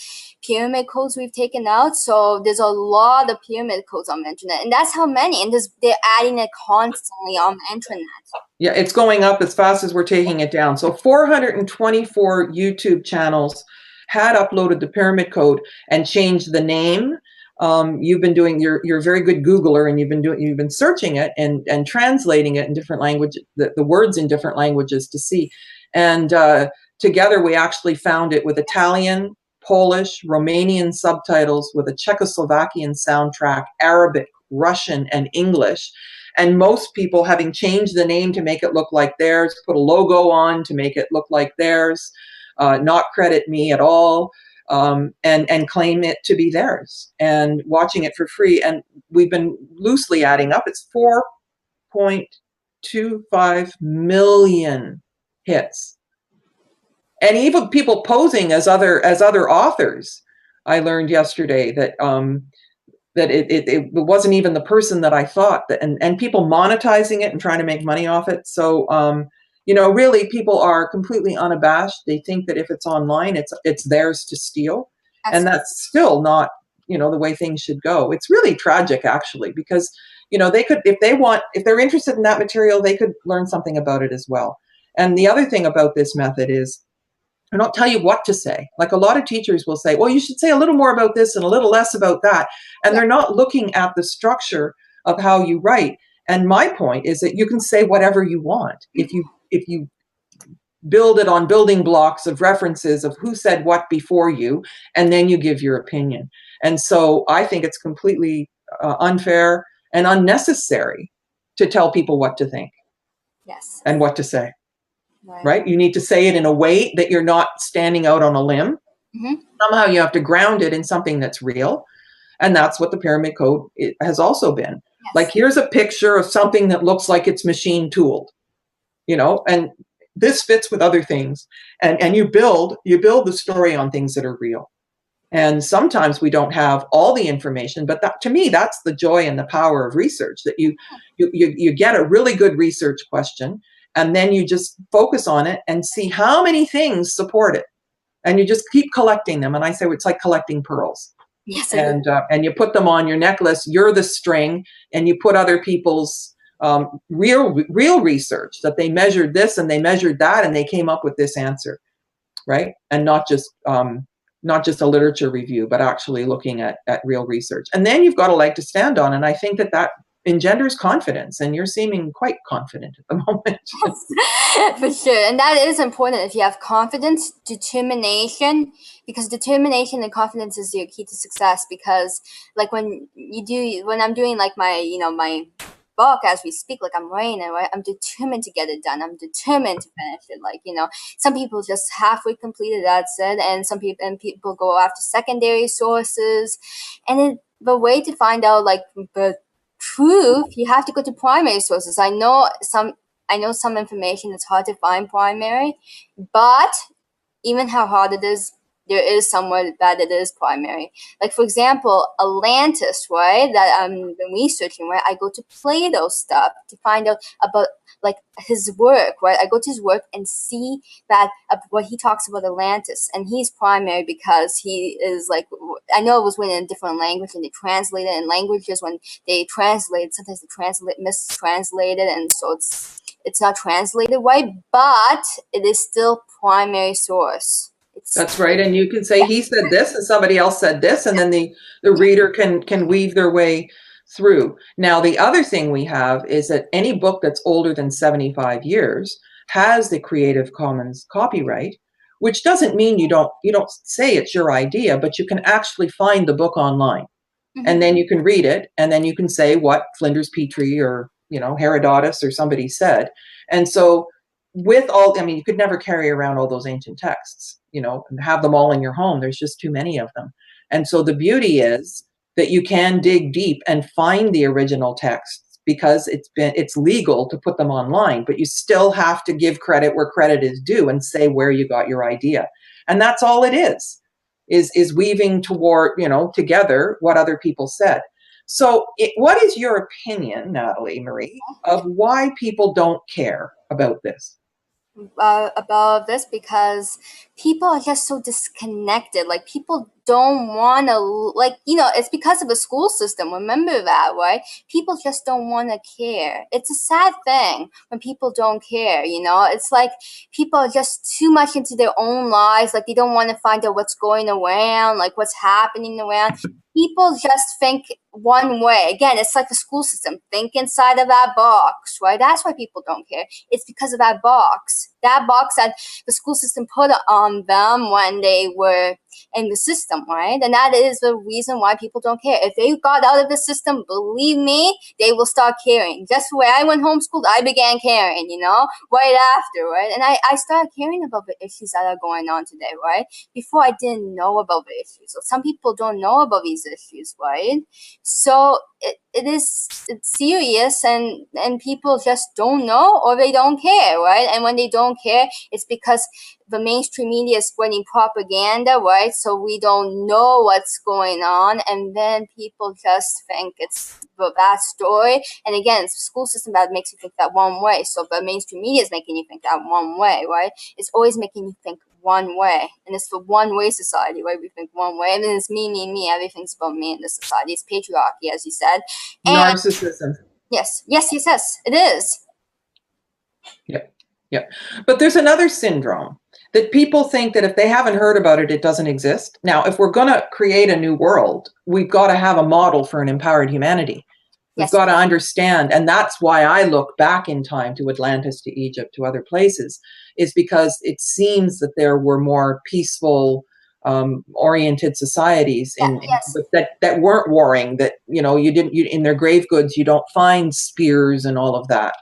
pyramid codes we've taken out. So there's a lot of pyramid codes on the internet, and that's how many, and they're adding it constantly on the internet. Yeah, it's going up as fast as we're taking it down. So 424 YouTube channels had uploaded the pyramid code and changed the name. You've been doing, you're a very good Googler, and you've been searching it and translating it in different languages, the words in different languages to see. And together we actually found it with Italian, Polish, Romanian subtitles, with a Czechoslovakian soundtrack, Arabic, Russian, and English. And most people, having changed the name to make it look like theirs, put a logo on to make it look like theirs, not credit me at all. And claim it to be theirs, and watching it for free. And we've been loosely adding up. It's 4.25 million hits. And even people posing as other authors. I learned yesterday that it wasn't even the person that I thought, and people monetizing it and trying to make money off it. So really, people are completely unabashed. They think that if it's online, it's theirs to steal. And that's still not, the way things should go. It's really tragic, actually, because, they could, if they're interested in that material, they could learn something about it as well. And the other thing about this method is, I don't tell you what to say. Like, a lot of teachers will say, well, you should say a little more about this and a little less about that. And they're not looking at the structure of how you write. And my point is that you can say whatever you want. If you build it on building blocks of references of who said what before you, and then you give your opinion. And so I think it's completely unfair and unnecessary to tell people what to think. Yes. And what to say. right? You need to say it in a way that you're not standing out on a limb. Somehow you have to ground it in something that's real. And that's what the Pyramid Code has also been. Like, here's a picture of something that looks like it's machine tooled, you know, and this fits with other things. And you build the story on things that are real. And sometimes we don't have all the information, but that, to me, that's the joy and the power of research, that you get a really good research question, and then you just focus on it and see how many things support it. And you just keep collecting them. And I say it's like collecting pearls. Yes, and you put them on your necklace. You're the string, and you put other people's real research that they measured this and they measured that and they came up with this answer, right? And not just a literature review, but actually looking at real research. And then you've got a leg to stand on. And I think that engenders confidence, and you're seeming quite confident at the moment. For sure. And that is important. If you have confidence, determination, because determination and confidence is your key to success. Because like when I'm doing like my book as we speak, like I'm writing it, right? I'm determined to get it done. I'm determined to finish it. Like, some people just halfway completed, that's it. And people go after secondary sources. And the way to find out like the truth, you have to go to primary sources. I know some information is hard to find primary, but even how hard it is, there is somewhere that it is primary. Like, for example, Atlantis, right, that I've been researching, right? I go to Plato's stuff to find out about, like, his work, right? I go to his work and see that what he talks about Atlantis. And he's primary because he is, like, I know it was written in a different language, and they translate it in languages. When they translate, sometimes they mistranslate it, and so it's not translated right, but it is still primary source. That's right. And you can say he said this and somebody else said this, and then the reader can weave their way through. Now, the other thing we have is that any book that's older than 75 years has the Creative Commons copyright, which doesn't mean you don't say it's your idea, but you can actually find the book online. And then you can read it, and then you can say what Flinders Petrie or Herodotus or somebody said. And so you could never carry around all those ancient texts, and have them all in your home. There's just too many of them. And so the beauty is that you can dig deep and find the original texts, because it's legal to put them online, but you still have to give credit where credit is due and say where you got your idea. And that's all it is weaving toward, together what other people said. So what is your opinion, Natalie-Marie, of why people don't care about this? About this, because people are just so disconnected. Like, people don't want to, it's because of the school system. Remember that, right? People just don't want to care. It's a sad thing when people don't care, It's like people are just too much into their own lives. Like, they don't want to find out what's going around, like what's happening around. People just think one way. Again, it's like the school system. Think inside of that box, right? That's why people don't care. It's because of that box that the school system put on them when they were in the system, right? And that is the reason why people don't care. If they got out of the system, believe me, they will start caring. Just the way I went homeschooled, I began caring, right after, right? And I started caring about the issues that are going on today, right? Before, I didn't know about the issues. So some people don't know about these issues, right? So it's serious, and people just don't know, or they don't care, right? And when they don't care, it's because the mainstream media is spreading propaganda, right? So we don't know what's going on, and then people just think it's that story. And again, it's the school system that makes you think that one way. So the mainstream media is making you think that one way, right? It's always making you think one way, and it's the one-way society, right? We think one way, and then it's me. Everything's about me in this society. It's patriarchy, as you said. And narcissism. Yes, it is. Yep. But there's another syndrome that people think that if they haven't heard about it, it doesn't exist. Now, if we're going to create a new world, we've got to have a model for an empowered humanity. We've got to understand, and that's why I look back in time to Atlantis, to Egypt, to other places, is because it seems that there were more peaceful, oriented societies that weren't warring. That you in their grave goods you don't find spears and all of that.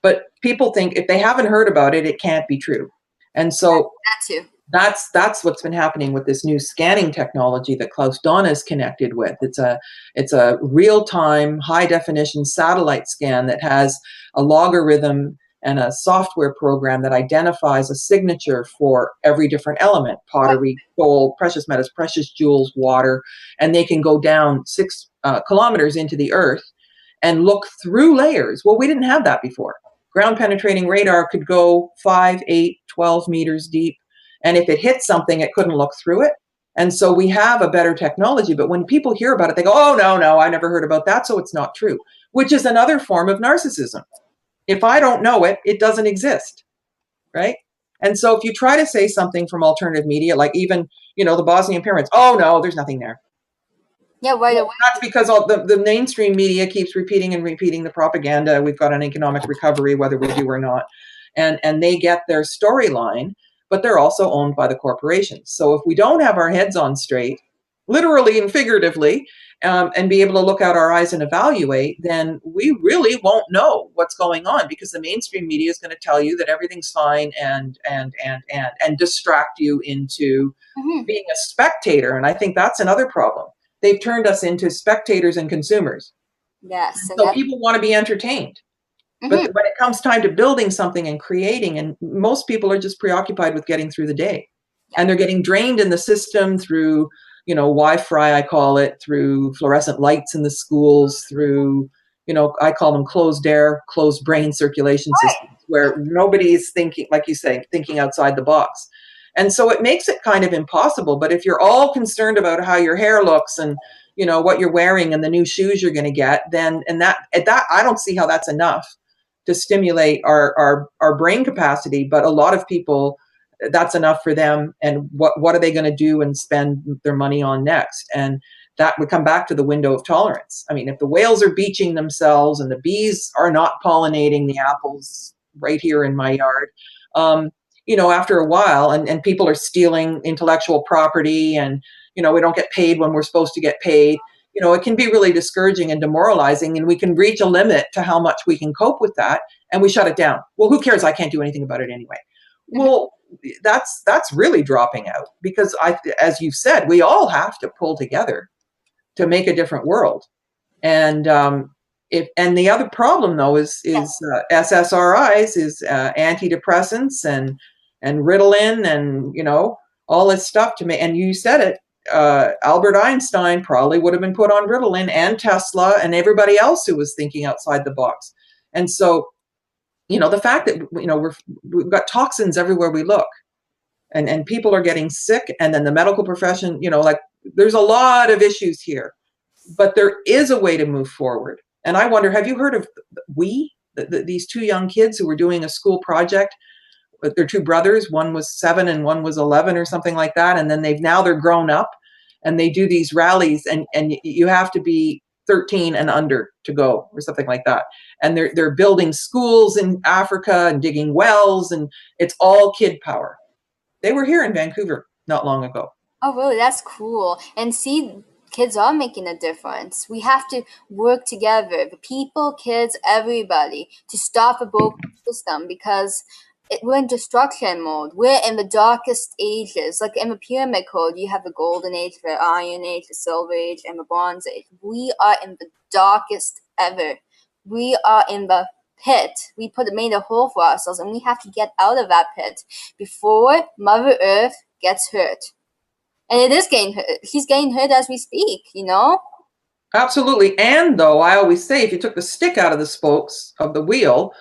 But people think if they haven't heard about it, it can't be true. And so That too. that's what's been happening with this new scanning technology that Klaus Donna is connected with. It's a real-time, high-definition satellite scan that has a logarithm and a software program that identifies a signature for every different element: pottery, gold, precious metals, precious jewels, water, and they can go down 6 kilometers into the earth and look through layers. Well, we didn't have that before. Ground penetrating radar could go 5, 8, 12 meters deep. And if it hit something, it couldn't look through it. And so we have a better technology. But when people hear about it, they go, oh, no, I never heard about that. So it's not true, which is another form of narcissism. If I don't know it, it doesn't exist, right? And so if you try to say something from alternative media, like even, the Bosnian pyramids, oh, no, there's nothing there. Yeah, right away. That's because all the mainstream media keeps repeating the propaganda. We've got an economic recovery, whether we do or not. And they get their storyline, but they're also owned by the corporations. So if we don't have our heads on straight, literally and figuratively, and be able to look out our eyes and evaluate, then we really won't know what's going on, because the mainstream media is going to tell you that everything's fine and distract you into being a spectator. And I think that's another problem. They've turned us into spectators and consumers. Yes. So people want to be entertained. But when it comes time to building something and creating, and most people are just preoccupied with getting through the day. And they're getting drained in the system through, Wi-Fi, I call it, through fluorescent lights in the schools, through, I call them closed air, closed brain circulation systems, where nobody's thinking, like you say, thinking outside the box. And so it makes it kind of impossible. But if you're all concerned about how your hair looks and, what you're wearing and the new shoes you're going to get, then, that I don't see how that's enough to stimulate our brain capacity. But a lot of people, that's enough for them. And what are they going to do and spend their money on next? And that would come back to the window of tolerance. I mean, if the whales are beaching themselves and the bees are not pollinating the apples right here in my yard, after a while, and people are stealing intellectual property, and, we don't get paid when we're supposed to get paid, it can be really discouraging and demoralizing, and we can reach a limit to how much we can cope with that, and we shut it down. Well, who cares? I can't do anything about it anyway. Well, that's really dropping out, because as you've said, we all have to pull together to make a different world. And and the other problem, though, is SSRIs, is antidepressants and Ritalin and all this stuff to make. And you said it, Albert Einstein probably would have been put on Ritalin, and Tesla and everybody else who was thinking outside the box. And so, the fact that we've got toxins everywhere we look, and people are getting sick, and then the medical profession, there's a lot of issues here, but there is a way to move forward. And I wonder, have you heard of these 2 young kids who were doing a school project? They're 2 brothers. One was 7 and one was 11 or something like that. And then they're grown up, and they do these rallies, and you have to be 13 and under to go, or something like that. And they're building schools in Africa and digging wells, and it's all kid power. They were here in Vancouver not long ago. Oh, really? That's cool. And see, kids are making a difference. We have to work together, the people, kids, everybody, to stop a broken system, because we're in destruction mode. We're in the darkest ages. Like in the pyramid code, you have the golden age, the iron age, the silver age, and the bronze age. We are in the darkest ever. We are in the pit. We made a hole for ourselves, and we have to get out of that pit before Mother Earth gets hurt. And it is getting hurt. She's getting hurt as we speak, Absolutely. And though I always say, if you took the stick out of the spokes of the wheel,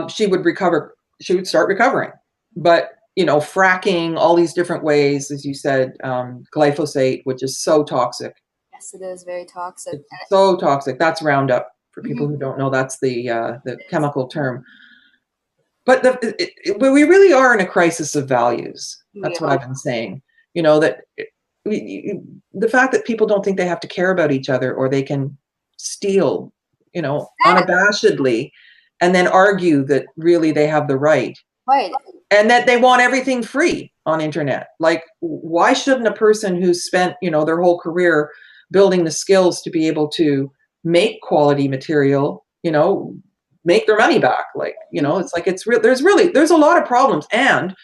she would recover. She would start recovering. But, fracking, all these different ways, as you said, glyphosate, which is so toxic. Yes, it is very toxic. It's so toxic. That's Roundup. For people who don't know, that's the chemical term. But we really are in a crisis of values. That's what I've been saying. That the fact that people don't think they have to care about each other, or they can steal, unabashedly, and then argue that really they have the right. Right. And that they want everything free on internet. Like, why shouldn't a person who's spent, their whole career building the skills to be able to make quality material, make their money back. Like, you know, it's like, there's a lot of problems, and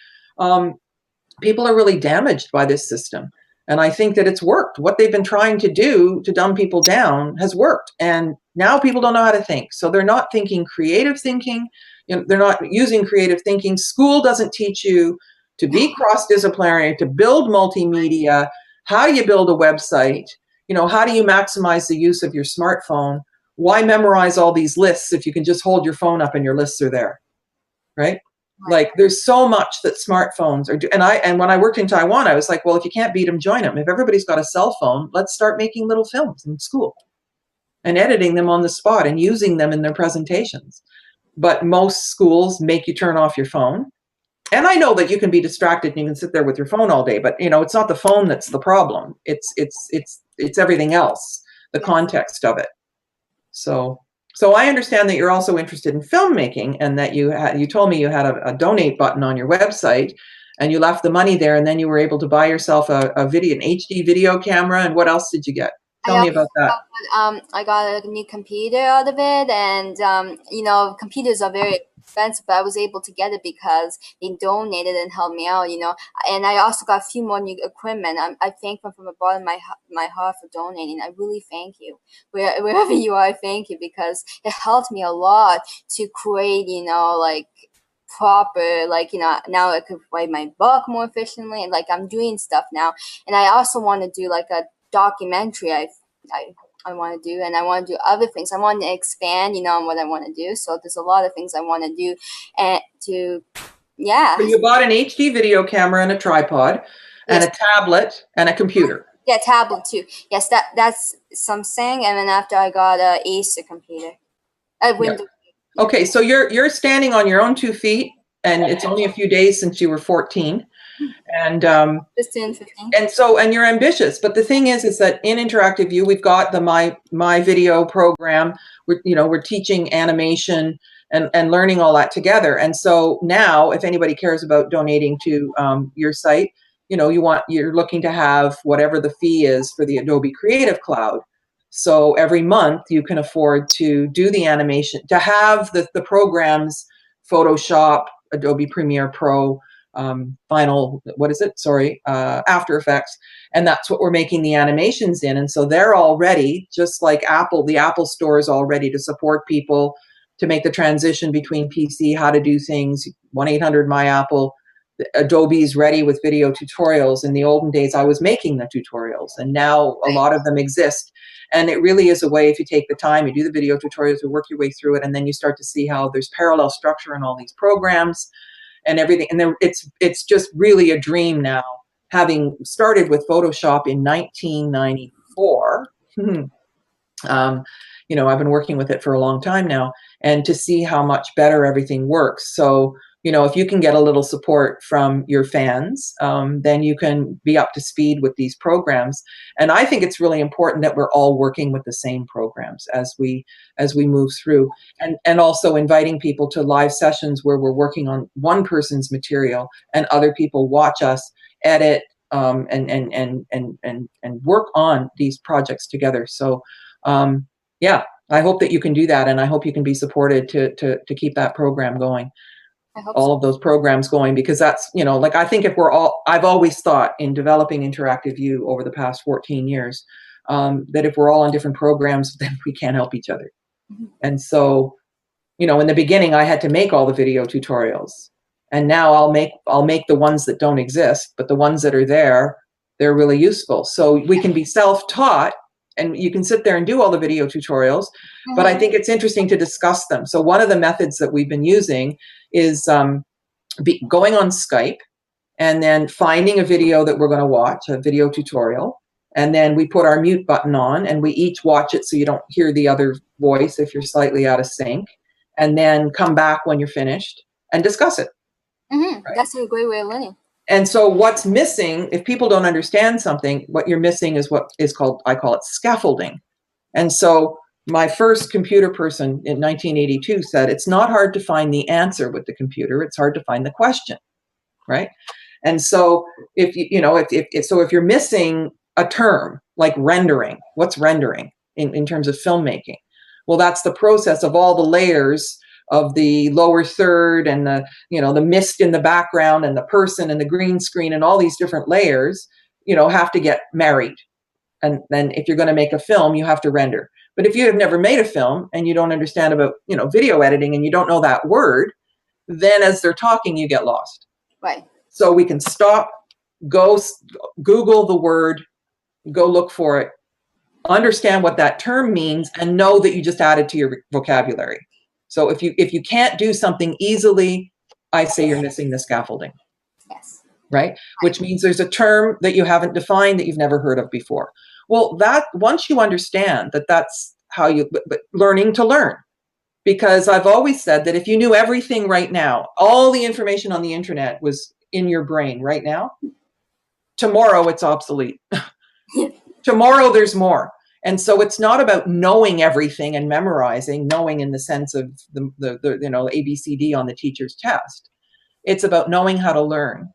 people are really damaged by this system. And I think that it's worked. What they've been trying to do to dumb people down has worked. And now people don't know how to think. So they're not thinking creative thinking. You know, they're not using creative thinking. School doesn't teach you to be cross-disciplinary, to build multimedia, how you build a website, you know, how do you maximize the use of your smartphone? Why memorize all these lists if you can just hold your phone up and your lists are there, right? Like, there's so much that smartphones are doing. And when I worked in Taiwan, I was like, well, if you can't beat them, join them. If everybody's got a cell phone, let's start making little films in school and editing them on the spot and using them in their presentations. But most schools make you turn off your phone. And I know that you can be distracted and you can sit there with your phone all day, but you know, it's not the phone that's the problem. It's everything else, the context of it. So I understand that you're also interested in filmmaking, and that you told me you had a donate button on your website, and you left the money there, and then you were able to buy yourself an HD video camera. And what else did you get? Tell me about that. I got a new computer out of it, and you know, computers are very expensive, but I was able to get it because they donated and helped me out, you know. And I also got a few more new equipment. I thank them from the bottom of my heart for donating. I really thank you. Wherever you are, I thank you, because it helped me a lot to create, you know, like proper, like, you know, now I could write my book more efficiently, and like I'm doing stuff now. And I also want to do like a documentary I want to do, and I want to do other things. I want to expand, you know, on what I want to do. So there's a lot of things I want to do, and yeah. So you bought an HD video camera and a tripod, and a tablet and a computer. Yeah, tablet too. Yes, that's something. And then after I got a Acer computer, a Windows. Yeah. Okay, so you're standing on your own 2 feet, and it's only a few days since you were 14. And 15, 15. And you're ambitious. But the thing is that in Interactive View, we've got the my video program. We're teaching animation and learning all that together. And so now, if anybody cares about donating to your site, you know, you're looking to have whatever the fee is for the Adobe Creative Cloud. So every month you can afford to do the animation, to have the programs, Photoshop, Adobe Premiere Pro, After Effects, and that's what we're making the animations in. And so they're all ready, just like Apple. The Apple Store is all ready to support people to make the transition between PC, how to do things. 1-800-MY-APPLE. Adobe's ready with video tutorials. In the olden days, I was making the tutorials, and now a lot of them exist. And it really is a way, if you take the time, you do the video tutorials, you work your way through it, and then you start to see how there's parallel structure in all these programs and everything. And then it's just really a dream now, having started with Photoshop in 1994. You know, I've been working with it for a long time now, and to see how much better everything works. So, you know, if you can get a little support from your fans, then you can be up to speed with these programs. And I think it's really important that we're all working with the same programs as we move through, and also inviting people to live sessions where we're working on one person's material and other people watch us edit and work on these projects together. So yeah, I hope that you can do that, and I hope you can be supported to keep that program going. All of those programs going, because that's, you know, like, I think I've always thought in developing Interactive View over the past 14 years, that if we're all on different programs, then we can't help each other. Mm-hmm. And so, you know, in the beginning, I had to make all the video tutorials, and now I'll make the ones that don't exist, but the ones that are there, they're really useful. So we can be self-taught, and you can sit there and do all the video tutorials, but I think it's interesting to discuss them. So one of the methods that we've been using is going on Skype and then finding a video that we're going to watch, a video tutorial, and then we put our mute button on and we each watch it so you don't hear the other voice if you're slightly out of sync, and then come back when you're finished and discuss it. Mm-hmm. Right? That's a great way of learning. And so what's missing, if people don't understand something, what you're missing is what is called, I call it scaffolding. And so my first computer person in 1982 said, it's not hard to find the answer with the computer, it's hard to find the question, right? And so if you're missing a term like rendering, what's rendering in terms of filmmaking? Well, that's the process of all the layers of the lower third and the, the mist in the background and the person and the green screen and all these different layers, have to get married. And then if you're going to make a film, you have to render. But if you have never made a film and you don't understand about, video editing and you don't know that word, then as they're talking, you get lost. Right. So we can stop, go Google the word, go look for it, understand what that term means, and know that you just added to your vocabulary. So if you can't do something easily, I say you're missing the scaffolding. Yes. Right? Which means there's a term that you haven't defined that you've never heard of before. Well, that once you understand that, that's how but learning to learn. Because I've always said that if you knew everything right now, all the information on the internet was in your brain right now, tomorrow it's obsolete. Tomorrow there's more. And so it's not about knowing everything and memorizing, knowing in the sense of the ABCD on the teacher's test. It's about knowing how to learn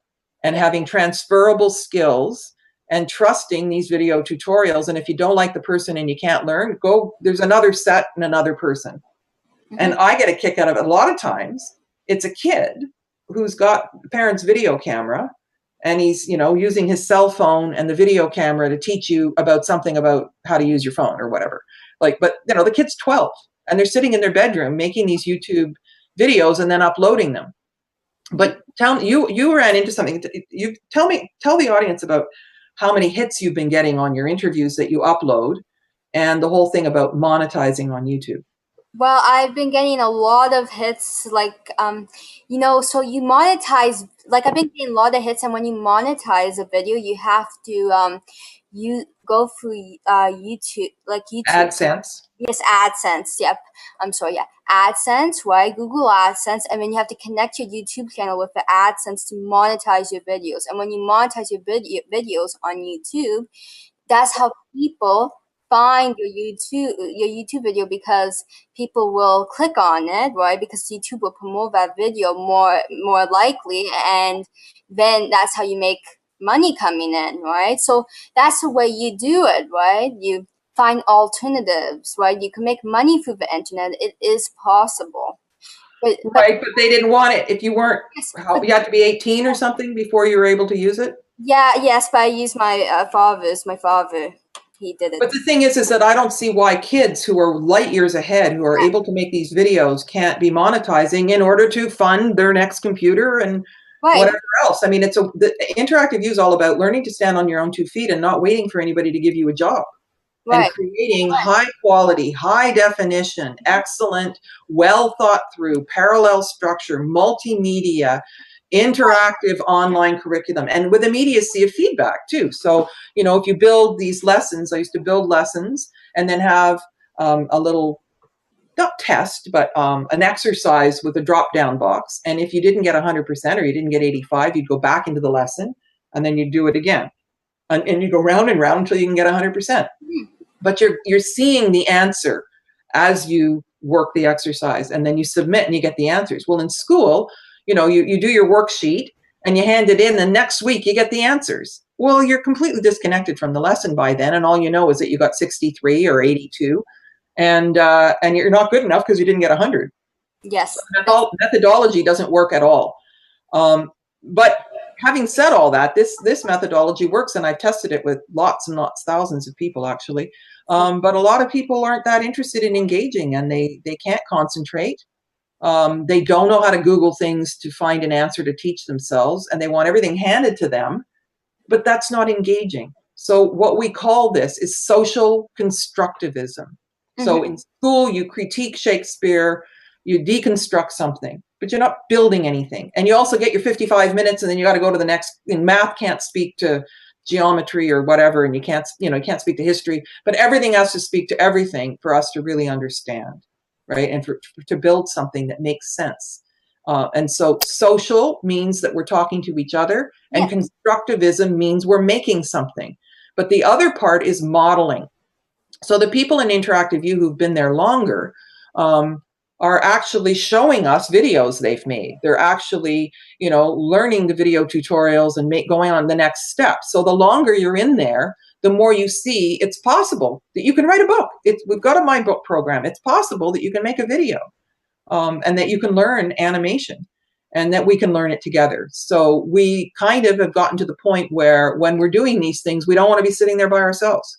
and having transferable skills and trusting these video tutorials. And if you don't like the person and you can't learn, there's another set and another person. Mm-hmm. And I get a kick out of it. A lot of times it's a kid who's got the parent's video camera and he's, using his cell phone and the video camera to teach you about something about how to use your phone or whatever. But the kid's 12 and they're sitting in their bedroom making these YouTube videos and then uploading them. But you ran into something. Tell the audience about how many hits you've been getting on your interviews that you upload and the whole thing about monetizing on YouTube. Well, I've been getting a lot of hits, so you monetize, I've been getting a lot of hits, and when you monetize a video, you have to, you go through, YouTube, YouTube. AdSense. Yes, AdSense, yep. I'm sorry, yeah. AdSense, right? Google AdSense, and then you have to connect your YouTube channel with the AdSense to monetize your videos. And when you monetize your videos on YouTube, that's how people find your YouTube video, because people will click on it, right? Because YouTube will promote that video more likely, and then that's how you make money coming in, right? So that's the way you do it, right? You find alternatives, right? You can make money through the internet. It is possible. But they didn't want it. If you weren't, you had to be 18 or something before you were able to use it? Yes, but I used my father. He did it. But the thing is that I don't see why kids who are light years ahead, who are able to make these videos, can't be monetizing in order to fund their next computer and whatever else. I mean, the interactive view is all about learning to stand on your own 2 feet and not waiting for anybody to give you a job. And creating high quality, high definition, excellent, well thought through, parallel structure, multimedia, interactive online curriculum, and with immediacy of feedback too. So, if you build these lessons, I used to build lessons and then have a little, not test, but an exercise with a drop-down box. And if you didn't get 100% or you didn't get 85, you'd go back into the lesson and then you'd do it again. And you go round and round until you can get 100%. But you're seeing the answer as you work the exercise, and then you submit and you get the answers. Well, in school, you do your worksheet and you hand it in, and next week you get the answers. Well, you're completely disconnected from the lesson by then, and all you know is that you got 63 or 82, and you're not good enough because you didn't get 100. Yes. Methodology doesn't work at all. But having said all that, this methodology works, and I've tested it with lots and lots, thousands of people actually. But a lot of people aren't that interested in engaging, and they can't concentrate. They don't know how to Google things to find an answer to teach themselves, and they want everything handed to them, but that's not engaging. So what we call this is social constructivism. Mm-hmm. So in school, you critique Shakespeare, you deconstruct something, but you're not building anything. And you also get your 55 minutes, and then you got to go to the next. In math, can't speak to geometry or whatever, and you can't speak to history, but everything has to speak to everything for us to really understand, right? And to build something that makes sense. And so social means that we're talking to each other, and constructivism means we're making something. But the other part is modeling. So the people in Interactive U who've been there longer are actually showing us videos they've made. They're actually, learning the video tutorials and going on the next step. So the longer you're in there, the more you see it's possible that you can write a book. We've got a My Book program. It's possible that you can make a video. and that you can learn animation and that we can learn it together. So we kind of have gotten to the point where when we're doing these things, we don't want to be sitting there by ourselves.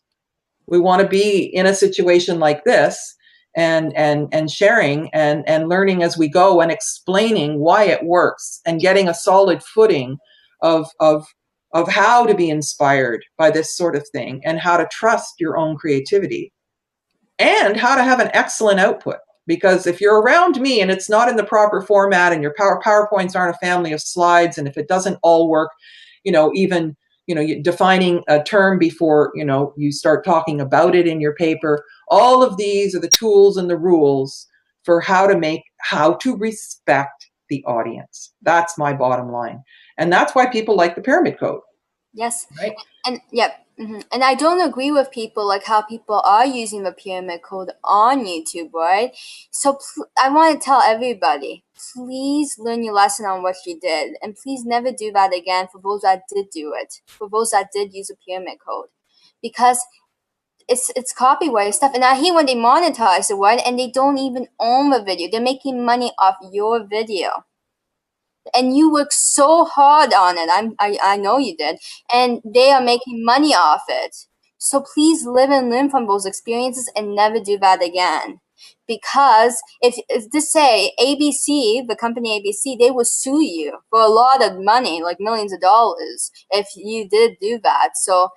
We want to be in a situation like this and sharing and learning as we go and explaining why it works and getting a solid footing of how to be inspired by this sort of thing and how to trust your own creativity and how to have an excellent output. Because if you're around me and it's not in the proper format and your PowerPoints aren't a family of slides, and if it doesn't all work, even defining a term before, you start talking about it in your paper, all of these are the tools and the rules for how to respect the audience. That's my bottom line. And that's why people like the pyramid code. Yes. Right? And yep. Mm-hmm. And I don't agree with people like how people are using the pyramid code on YouTube, right? So I want to tell everybody, please learn your lesson on what you did, and please never do that again for those that did do it, for those that did use a pyramid code, because it's copyright stuff. And I hate when they monetize it, right? And they don't even own the video. They're making money off your video. And you work so hard on it. I know you did. And they are making money off it. So please live and learn from those experiences and never do that again. Because if just say ABC, the company ABC, they will sue you for a lot of money, like millions of dollars, if you did do that. So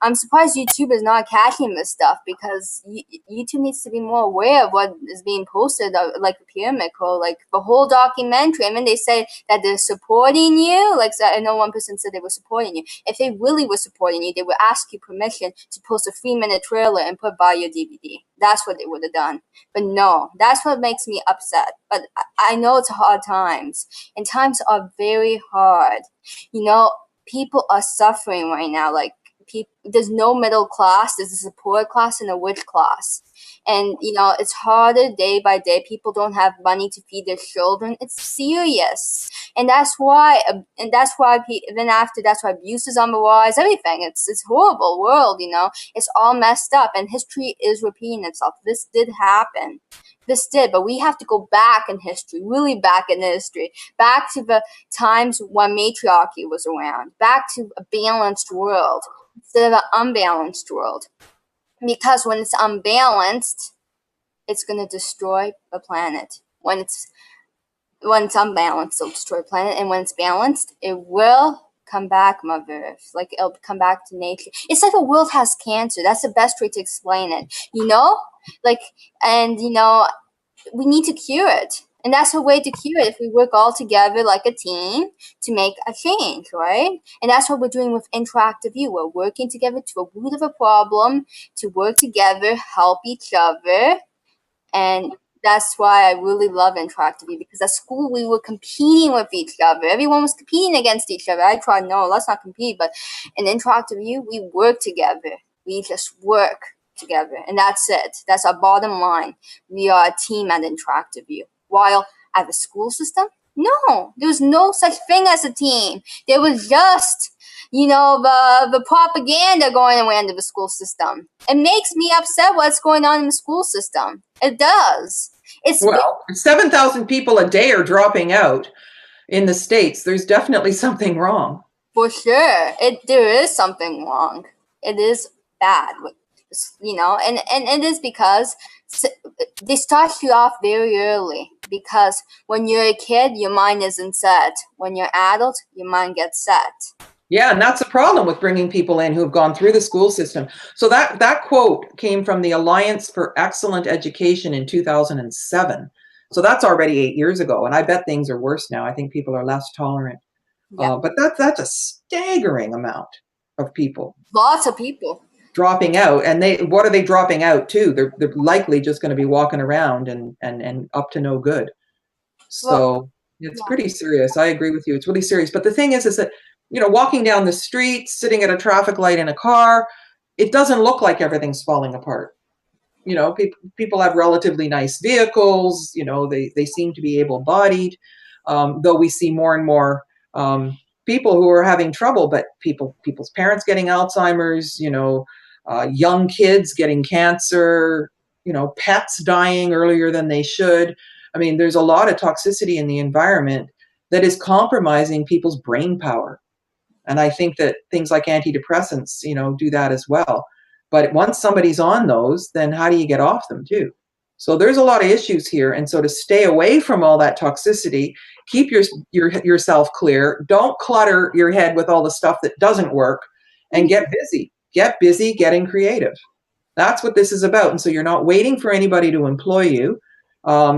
I'm surprised YouTube is not catching this stuff, because YouTube needs to be more aware of what is being posted, like the pyramid code, like the whole documentary. I mean, they say that they're supporting you. Like, I know one person said they were supporting you. If they really were supporting you, they would ask you permission to post a 3-minute trailer and put by your DVD. That's what they would have done. But no, that's what makes me upset. But I know it's hard times, and times are very hard. People are suffering right now. Like, there's no middle class. There's a support class and a rich class. And, it's harder day by day. People don't have money to feed their children. It's serious. And that's why that's why abuse is on the rise, everything. It's horrible world, It's all messed up, and history is repeating itself. This did happen. This did, but we have to go back in history, really back in history, back to the times when matriarchy was around, back to a balanced world instead of an unbalanced world. Because when it's unbalanced, it's going to destroy the planet. When it's unbalanced, it'll destroy the planet. And when it's balanced, it will come back, Mother Earth. Like, it'll come back to nature. It's like the world has cancer. That's the best way to explain it. We need to cure it. And that's a way to cure it, if we work all together like a team to make a change, right? And that's what we're doing with Interactive You. We're working together to the root of a problem, to work together, help each other. And that's why I really love Interactive You, because at school we were competing with each other. Everyone was competing against each other. I tried, no, let's not compete. But in Interactive You, we work together. We just work together. And that's it. That's our bottom line. We are a team at Interactive You. While at the school system, no, there was no such thing as a team. There was just, the propaganda going around in the school system. It makes me upset what's going on in the school system. It does. 7,000 people a day are dropping out in the States. There's definitely something wrong. For sure. There is something wrong. It is bad, and it is because they start you off very early. Because when you're a kid, your mind isn't set. When you're adult, your mind gets set. Yeah, and that's a problem with bringing people in who have gone through the school system. So that quote came from the Alliance for Excellent Education in 2007. So that's already 8 years ago, and I bet things are worse now. I think people are less tolerant. Yeah. But that's a staggering amount of people. Lots of people dropping out. And what are they dropping out to? They're likely just going to be walking around and up to no good. So it's pretty serious. I agree with you. It's really serious. But the thing is that, walking down the street, sitting at a traffic light in a car, it doesn't look like everything's falling apart. People have relatively nice vehicles. They seem to be able-bodied, though we see more and more people who are having trouble, but people's parents getting Alzheimer's, young kids getting cancer, pets dying earlier than they should. I mean, there's a lot of toxicity in the environment that is compromising people's brain power. And I think that things like antidepressants, do that as well. But once somebody's on those, then how do you get off them too? So there's a lot of issues here. And so to stay away from all that toxicity, keep yourself clear. Don't clutter your head with all the stuff that doesn't work, and get busy. Get busy getting creative. That's what this is about. And so you're not waiting for anybody to employ you.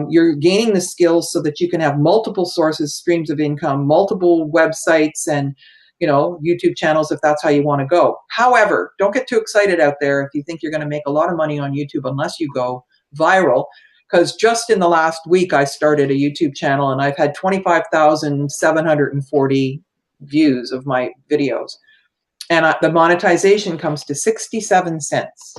You're gaining the skills so that you can have multiple sources, streams of income, multiple websites, and YouTube channels if that's how you want to go. However, don't get too excited out there if you think you're going to make a lot of money on YouTube unless you go viral. Because just in the last week, I started a YouTube channel and I've had 25,740 views of my videos. And the monetization comes to 67 cents.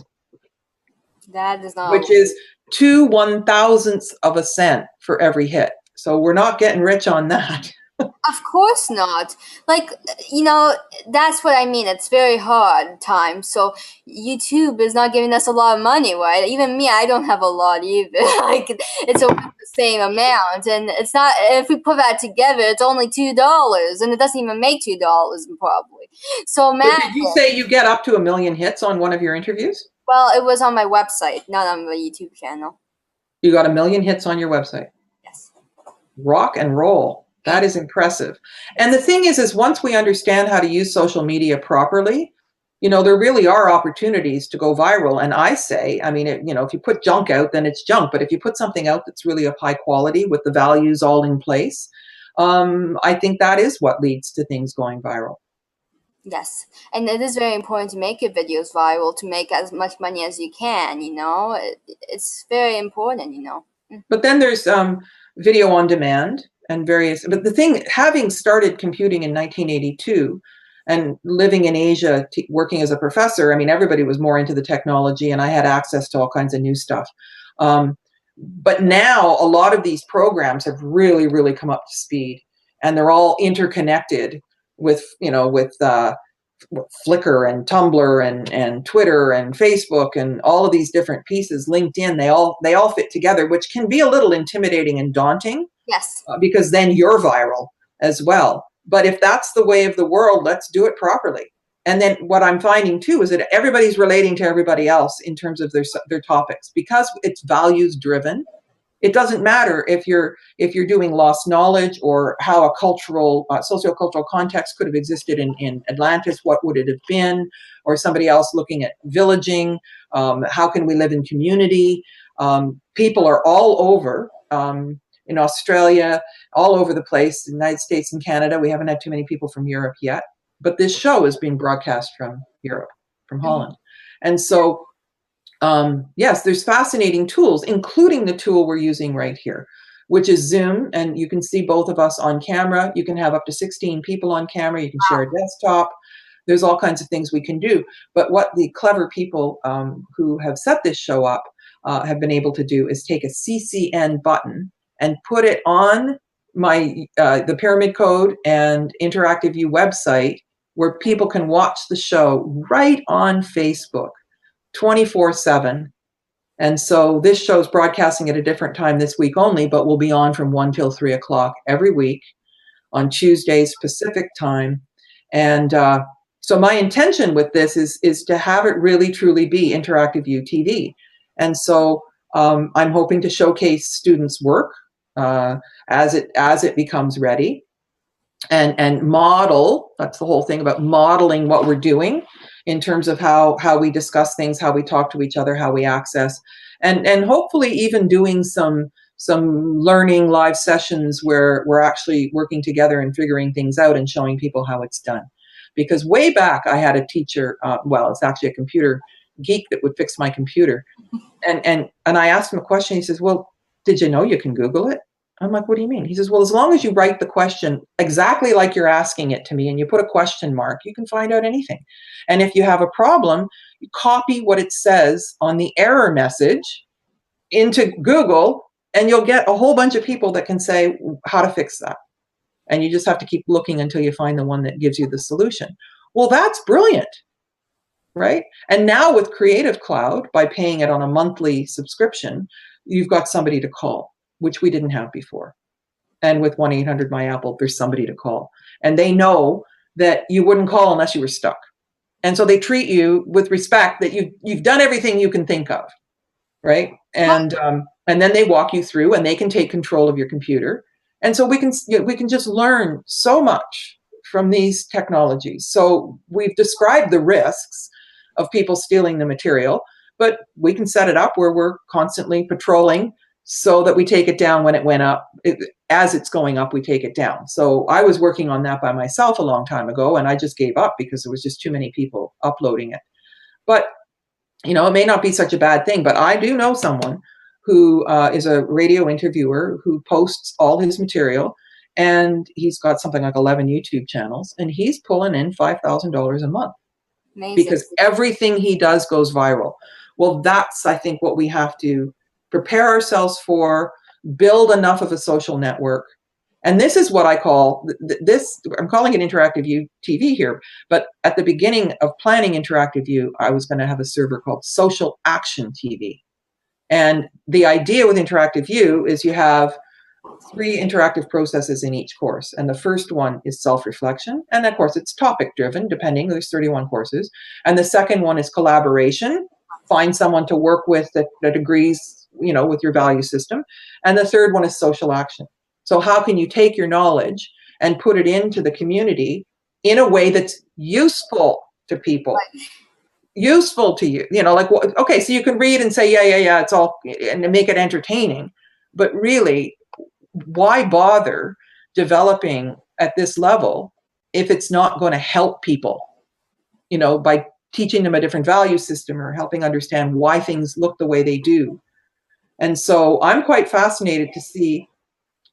That is not. Which is 2/1000ths of a cent for every hit. So we're not getting rich on that. Of course not. That's what I mean. It's very hard time. So YouTube is not giving us a lot of money, right? Even me, I don't have a lot either. It's the same amount. And it's not, if we put that together, it's only $2. And it doesn't even make $2 probably. So did you say you get up to 1 million hits on one of your interviews? Well, it was on my website, not on the YouTube channel. You got 1 million hits on your website? Yes. Rock and roll. That is impressive. And the thing is once we understand how to use social media properly, there really are opportunities to go viral. And I say, if you put junk out, then it's junk. But if you put something out that's really of high quality with the values all in place, I think that is what leads to things going viral. Yes. And it is very important to make your videos viral, to make as much money as you can, It's very important, But then there's video on demand and various, but the thing, having started computing in 1982 and living in Asia, working as a professor, everybody was more into the technology and I had access to all kinds of new stuff. But now a lot of these programs have really, really come up to speed, and they're all interconnected with Flickr and Tumblr and Twitter and Facebook and all of these different pieces, LinkedIn, they all fit together, which can be a little intimidating and daunting. Yes. Because then you're viral as well. But if that's the way of the world, let's do it properly. And then what I'm finding too is that everybody's relating to everybody else in terms of their topics, because it's values driven. It doesn't matter if you're doing lost knowledge or how a cultural, sociocultural context could have existed in Atlantis. What would it have been? Or somebody else looking at villaging. How can we live in community? People are all over. In Australia, all over the place, the United States and Canada. We haven't had too many people from Europe yet, but this show is being broadcast from Europe, from Holland. And so, yes, there's fascinating tools, including the tool we're using right here, which is Zoom. And you can see both of us on camera. You can have up to 16 people on camera. You can share a desktop. There's all kinds of things we can do. But what the clever people who have set this show up have been able to do is take a CCN button and put it on the Pyramid Code and Interactive U website, where people can watch the show right on Facebook 24/7. And so this show is broadcasting at a different time this week only, but will be on from 1 till 3 o'clock every week on Tuesdays Pacific time. And so my intention with this is to have it really truly be Interactive U TV. And so I'm hoping to showcase students' work as it becomes ready, and model. That's the whole thing about modeling what we're doing in terms of how we discuss things, how we talk to each other, how we access, and hopefully even doing some learning live sessions where we're actually working together and figuring things out and showing people how it's done. Because way back I had a teacher, it's actually a computer geek that would fix my computer, and I asked him a question. He says, well, did you know you can Google it? I'm like, what do you mean? He says, well, as long as you write the question exactly like you're asking it to me and you put a question mark, you can find out anything. And if you have a problem, you copy what it says on the error message into Google, and you'll get a whole bunch of people that can say how to fix that. And you just have to keep looking until you find the one that gives you the solution. Well, that's brilliant, right? And now with Creative Cloud, by paying it on a monthly subscription, you've got somebody to call. which we didn't have before. And with 1-800-MY-APPLE, there's somebody to call. And they know that you wouldn't call unless you were stuck. And so they treat you with respect that you've done everything you can think of, right? And then they walk you through, and they can take control of your computer. And so we can just learn so much from these technologies. So we've described the risks of people stealing the material, but we can set it up where we're constantly patrolling so that we take it down when it went up. As it's going up, we take it down. So I was working on that by myself a long time ago, and I just gave up because there was just too many people uploading it. But, you know, it may not be such a bad thing, but I do know someone who is a radio interviewer who posts all his material, and he's got something like 11 YouTube channels, and he's pulling in $5,000 a month. Amazing. Because everything he does goes viral. Well, that's, I think, what we have to prepare ourselves for, build enough of a social network. And this is what I call this, I'm calling it Interactive U TV here, but at the beginning of planning Interactive U, I was going to have a server called Social Action TV. And the idea with Interactive U is you have 3 interactive processes in each course. And the first one is self-reflection. And of course, it's topic-driven, depending. There's 31 courses. And the second one is collaboration. Find someone to work with that agrees, you know, with your value system. And the third one is social action. So how can you take your knowledge and put it into the community in a way that's useful to people? Useful to you, you know, like, okay, so you can read and say, yeah, it's all, and make it entertaining. But really, why bother developing at this level if it's not going to help people, you know, by teaching them a different value system or helping understand why things look the way they do. And so I'm quite fascinated to see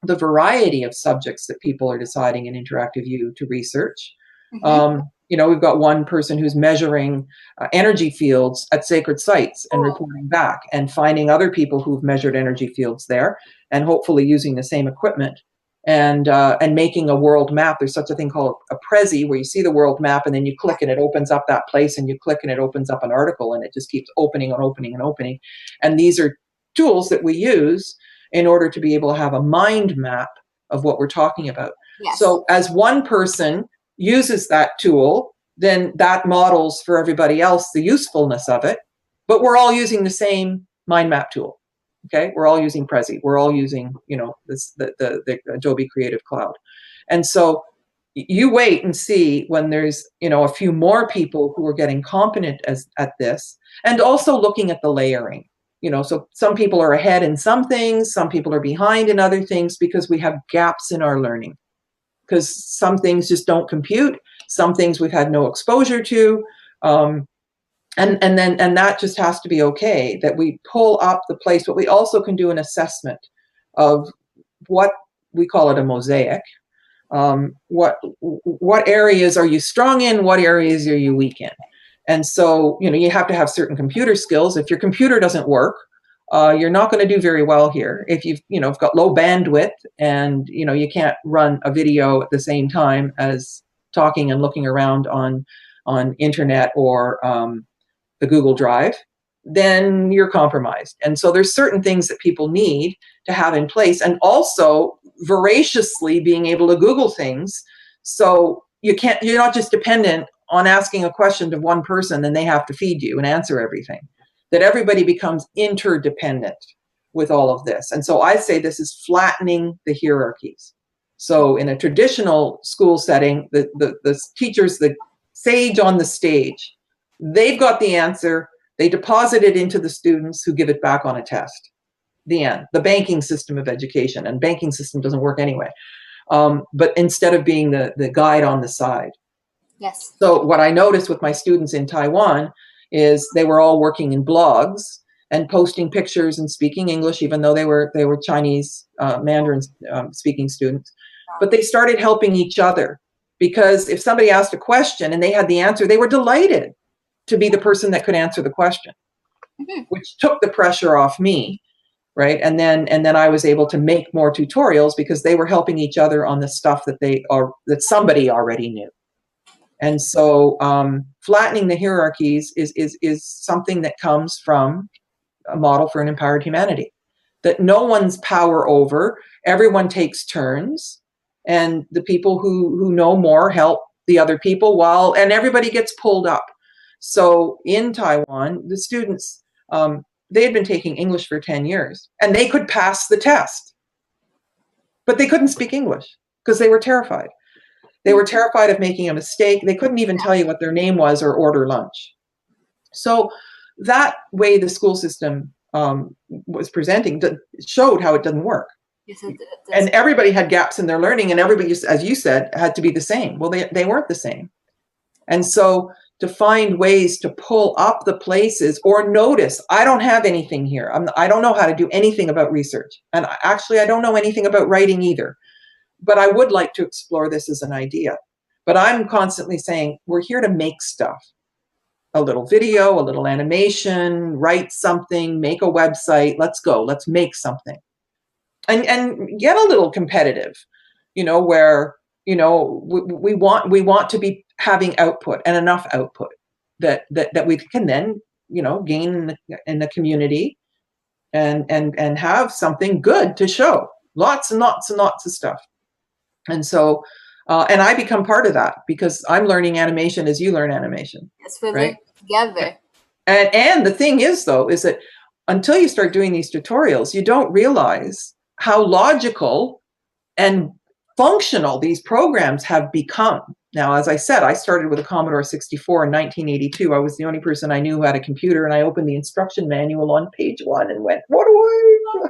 the variety of subjects that people are deciding in Interactive U to research. Mm-hmm. You know, we've got one person who's measuring energy fields at sacred sites and reporting back, and finding other people who've measured energy fields there, and hopefully using the same equipment and making a world map. There's such a thing called a Prezi, where you see the world map and then you click and it opens up that place, and you click and it opens up an article, and it just keeps opening and opening and opening. And these are tools that we use in order to be able to have a mind map of what we're talking about. Yes. So as one person uses that tool, then that models for everybody else the usefulness of it. But we're all using the same mind map tool. Okay, we're all using Prezi. We're all using, you know, the Adobe Creative Cloud. And so you wait and see when there's, you know, a few more people who are getting competent at this, and also looking at the layering. You know, so some people are ahead in some things, some people are behind in other things, because we have gaps in our learning. Because some things just don't compute, some things we've had no exposure to, and that just has to be okay. That we pull up the place, but we also can do an assessment of what we call it a mosaic. What areas are you strong in? What areas are you weak in? And so, you know, you have to have certain computer skills. If your computer doesn't work, you're not going to do very well here. If you've got low bandwidth, and, you know, you can't run a video at the same time as talking and looking around on internet or the Google Drive, then you're compromised. And so there's certain things that people need to have in place, and also voraciously being able to Google things. So you're not just dependent on asking a question to one person, then they have to feed you and answer everything. That everybody becomes interdependent with all of this. And so I say this is flattening the hierarchies. So in a traditional school setting, the teachers, the sage on the stage, they've got the answer. They deposit it into the students, who give it back on a test. The end. The banking system of education, and banking system doesn't work anyway. But instead of being the guide on the side. Yes. So what I noticed with my students in Taiwan is they were all working in blogs and posting pictures and speaking English, even though they were Chinese Mandarin speaking students. But they started helping each other, because if somebody asked a question and they had the answer, they were delighted to be the person that could answer the question, mm-hmm. which took the pressure off me, right? And then I was able to make more tutorials, because they were helping each other on the stuff that somebody already knew. And so flattening the hierarchies is something that comes from a model for an empowered humanity. that no one's power over. Everyone takes turns, and the people who know more help the other people and everybody gets pulled up. So in Taiwan, the students, they had been taking English for 10 years and they could pass the test, but they couldn't speak English because they were terrified. They were terrified of making a mistake. They couldn't even tell you what their name was or order lunch. So that way the school system was presenting showed how it doesn't work. Yes, it does. And everybody had gaps in their learning, and everybody, as you said, had to be the same. Well, they weren't the same. And so to find ways to pull up the places or notice, I don't have anything here. I don't know how to do anything about research. And actually, I don't know anything about writing either. But I would like to explore this as an idea. But I'm constantly saying, we're here to make stuff. A little video, a little animation, write something, make a website. Let's go. Let's make something. And get a little competitive, where, we want to be having output and enough output that we can then, gain in the community and have something good to show. Lots and lots and lots of stuff. And so, and I become part of that because I'm learning animation as you learn animation. Yes, we right? learn together. And the thing is, though, is that until you start doing these tutorials, you don't realize how logical and functional these programs have become. Now, as I said, I started with a Commodore 64 in 1982. I was the only person I knew who had a computer, and I opened the instruction manual on page 1 and went, what do I?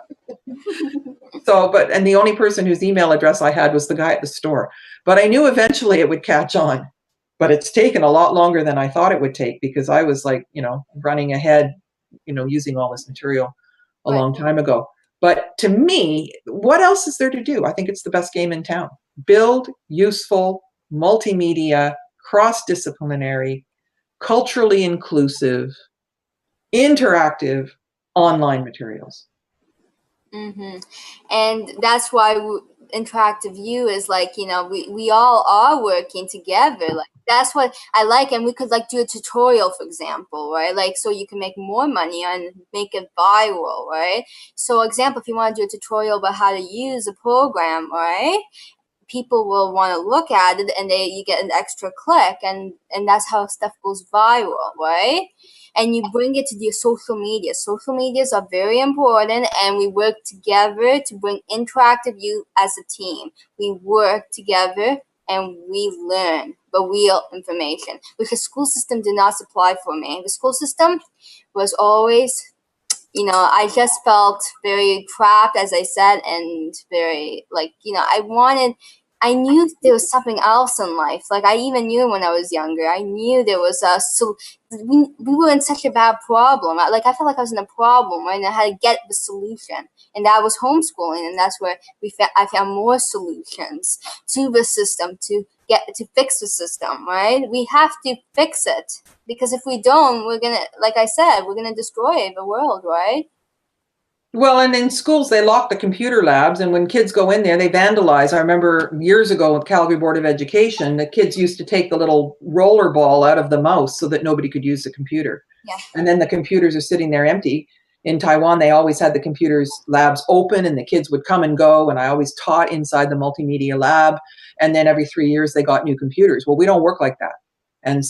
And the only person whose email address I had was the guy at the store. But I knew eventually it would catch on. But it's taken a lot longer than I thought it would take because I was like, running ahead, using all this material a long time ago. But to me, what else is there to do? I think it's the best game in town. Build useful, multimedia, cross-disciplinary, culturally inclusive, interactive online materials. Mm-hmm. And that's why interactive view is like, we all are working together. Like that's what I like. And we could do a tutorial, for example, right? Like, so you can make more money and make it viral, right? So example, if you want to do a tutorial about how to use a program, right? People will want to look at it and you get an extra click and that's how stuff goes viral, right? And you bring it to the social media. Social medias are very important and we work together to bring interactive youth as a team. We work together and we learn the real information, which the school system did not supply for me. The school system was always, I just felt very trapped, as I said, and very I knew there was something else in life. Like I even knew when I was younger, I knew there was we were in such a bad problem. I felt like I was in a problem, right? And I had to get the solution. And that was homeschooling. And that's where I found more solutions to the system to fix the system, right? We have to fix it because if we don't, we're going to, like I said, we're going to destroy the world, right? Well, and in schools, they lock the computer labs, and when kids go in there, they vandalize. I remember years ago with Calgary Board of Education, the kids used to take the little roller ball out of the mouse so that nobody could use the computer. Yeah. And then the computers are sitting there empty. In Taiwan, they always had the computers labs open, and the kids would come and go, and I always taught inside the multimedia lab, and then every 3 years, they got new computers. Well, we don't work like that. And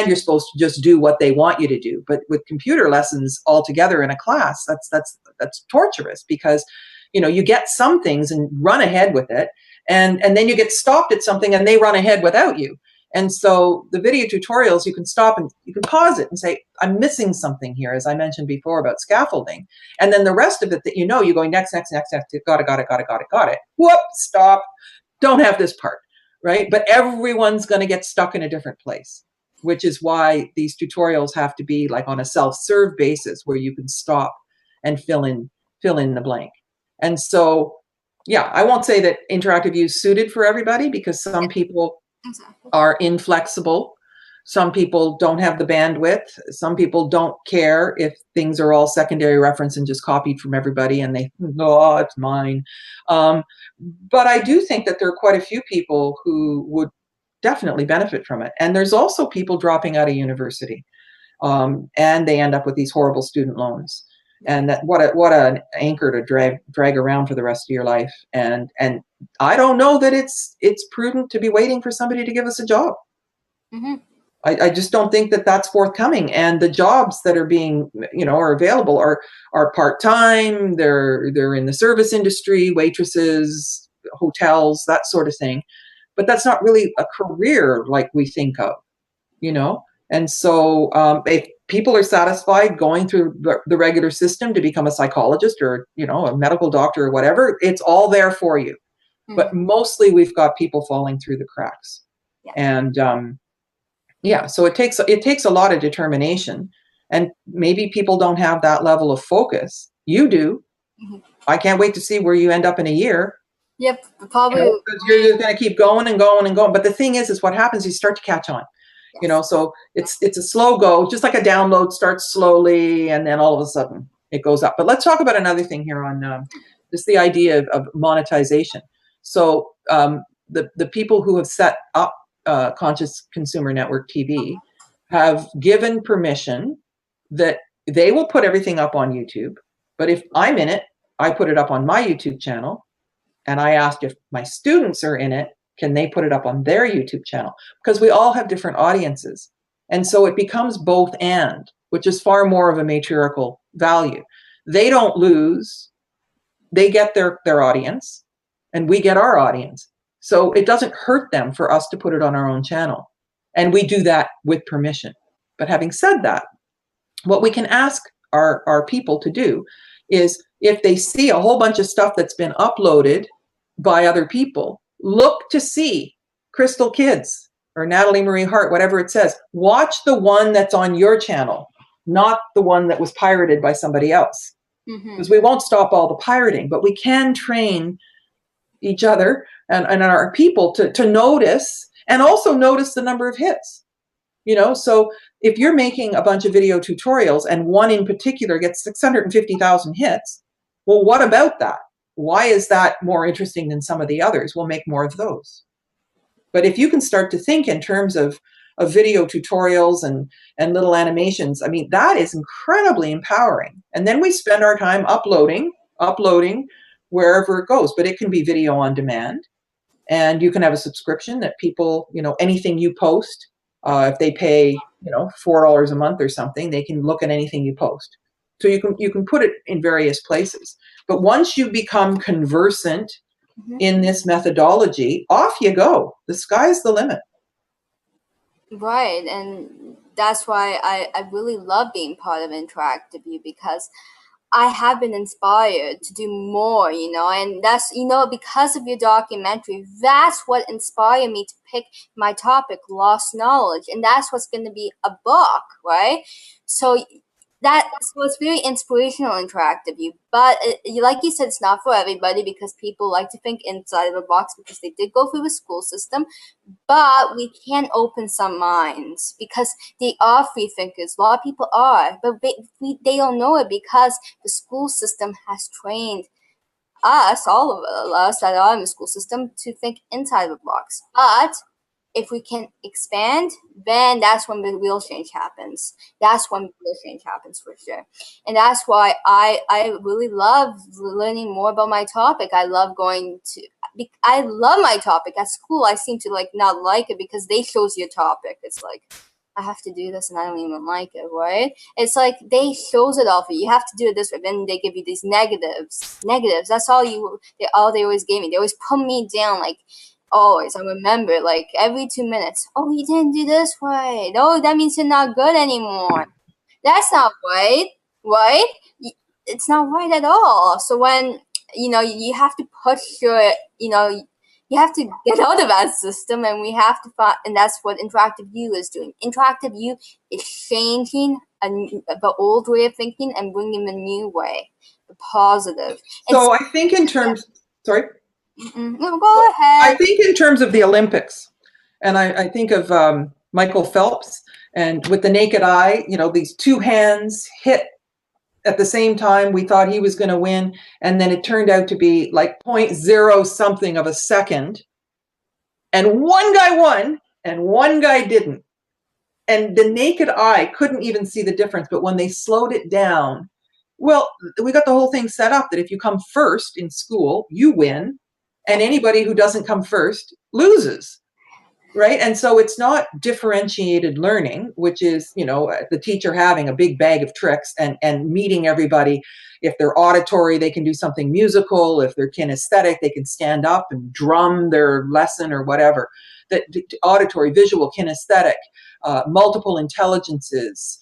you're supposed to just do what they want you to do. But with computer lessons all together in a class, that's torturous because, you get some things and run ahead with it. And then you get stopped at something and they run ahead without you. And so the video tutorials, you can stop and you can pause it and say, I'm missing something here, as I mentioned before about scaffolding. And then the rest of it that you're going next, got it. Whoop, stop. Don't have this part. Right? But everyone's going to get stuck in a different place, which is why these tutorials have to be like on a self-serve basis where you can stop and fill in the blank. And so, yeah, I won't say that interactive view is suited for everybody because some people are inflexible. Some people don't have the bandwidth. Some people don't care if things are all secondary reference and just copied from everybody and it's mine. But I do think that there are quite a few people who would definitely benefit from it. And there's also people dropping out of university and they end up with these horrible student loans. And that what an anchor to drag around for the rest of your life. And I don't know that it's prudent to be waiting for somebody to give us a job. Mm-hmm. I just don't think that that's forthcoming. And the jobs that are being, are available are part-time. They're in the service industry, waitresses, hotels, that sort of thing. But that's not really a career like we think of, And so if people are satisfied going through the regular system to become a psychologist or, a medical doctor or whatever, it's all there for you. Mm-hmm. But mostly we've got people falling through the cracks. Yeah. And so it takes a lot of determination, and maybe people don't have that level of focus. You do. Mm-hmm. I can't wait to see where you end up in a year. Yep, probably. You're just going to keep going and going and going. But the thing is what happens, you start to catch on. Yes. So it's a slow go, just like a download starts slowly and then all of a sudden it goes up. But let's talk about another thing here on just the idea of monetization. So the people who have set up Conscious Consumer Network TV have given permission that they will put everything up on YouTube. But if I'm in it, I put it up on my YouTube channel. And I asked if my students are in it, can they put it up on their YouTube channel? Because we all have different audiences. And so it becomes both and, which is far more of a matriarchal value. They don't lose. They get their audience and we get our audience. So it doesn't hurt them for us to put it on our own channel. And we do that with permission. But having said that, what we can ask our people to do is, if they see a whole bunch of stuff that's been uploaded by other people, look to see Crystal Kids or Natalie-Marie Hart, whatever it says. Watch the one that's on your channel, not the one that was pirated by somebody else. Because we won't stop all the pirating, but we can train each other and our people to notice, and also notice the number of hits. So if you're making a bunch of video tutorials and one in particular gets 650,000 hits, well, what about that? Why is that more interesting than some of the others? We'll make more of those. But if you can start to think in terms of video tutorials and little animations, I mean, that is incredibly empowering. And then we spend our time uploading wherever it goes. But it can be video on demand. And you can have a subscription that people, anything you post, if they pay, $4 a month or something, they can look at anything you post. So you can put it in various places. But once you become conversant in this methodology, off you go. The sky's the limit. Right. And that's why I really love being part of Interactive U, because I have been inspired to do more, and that's, because of your documentary, that's what inspired me to pick my topic, lost knowledge. And that's what's going to be a book, right? So it's very inspirational, Interactive U. But like you said, it's not for everybody, because people like to think inside of a box because they did go through the school system. But we can open some minds, because they are free thinkers. A lot of people are, but they don't know it, because the school system has trained us, all of us that are in the school system, to think inside the box. But if we can expand, then that's when the real change happens. That's when real change happens, for sure. And that's why I really love learning more about my topic. I love my topic. At school, I seem to not like it, because they chose your topic. It's like, I have to do this and I don't even like it, right? It's like they shows it all for you. You have to do it this way. Then they give you these negatives. That's all they always gave me. They always put me down, always. I remember, every 2 minutes. Oh, you didn't do this right. Oh, that means you're not good anymore. That's not right, right? It's not right at all. So when, you have to push your, you have to get out of that system, and we have to find, and that's what Interactive U is doing. Interactive U is changing the old way of thinking and bringing the new way, the positive. So I think in terms, sorry? No, go ahead. I think in terms of the Olympics, and I think of Michael Phelps, and with the naked eye, these two hands hit at the same time. We thought he was going to win, and then it turned out to be 0.0 something of a second, and one guy won and one guy didn't. And the naked eye couldn't even see the difference, but when they slowed it down, Well, we got the whole thing set up that if you come first in school, you win, and anybody who doesn't come first loses. Right. And so it's not differentiated learning, which is, the teacher having a big bag of tricks and meeting everybody. If they're auditory, they can do something musical. If they're kinesthetic, they can stand up and drum their lesson or whatever. That auditory, visual, kinesthetic, multiple intelligences,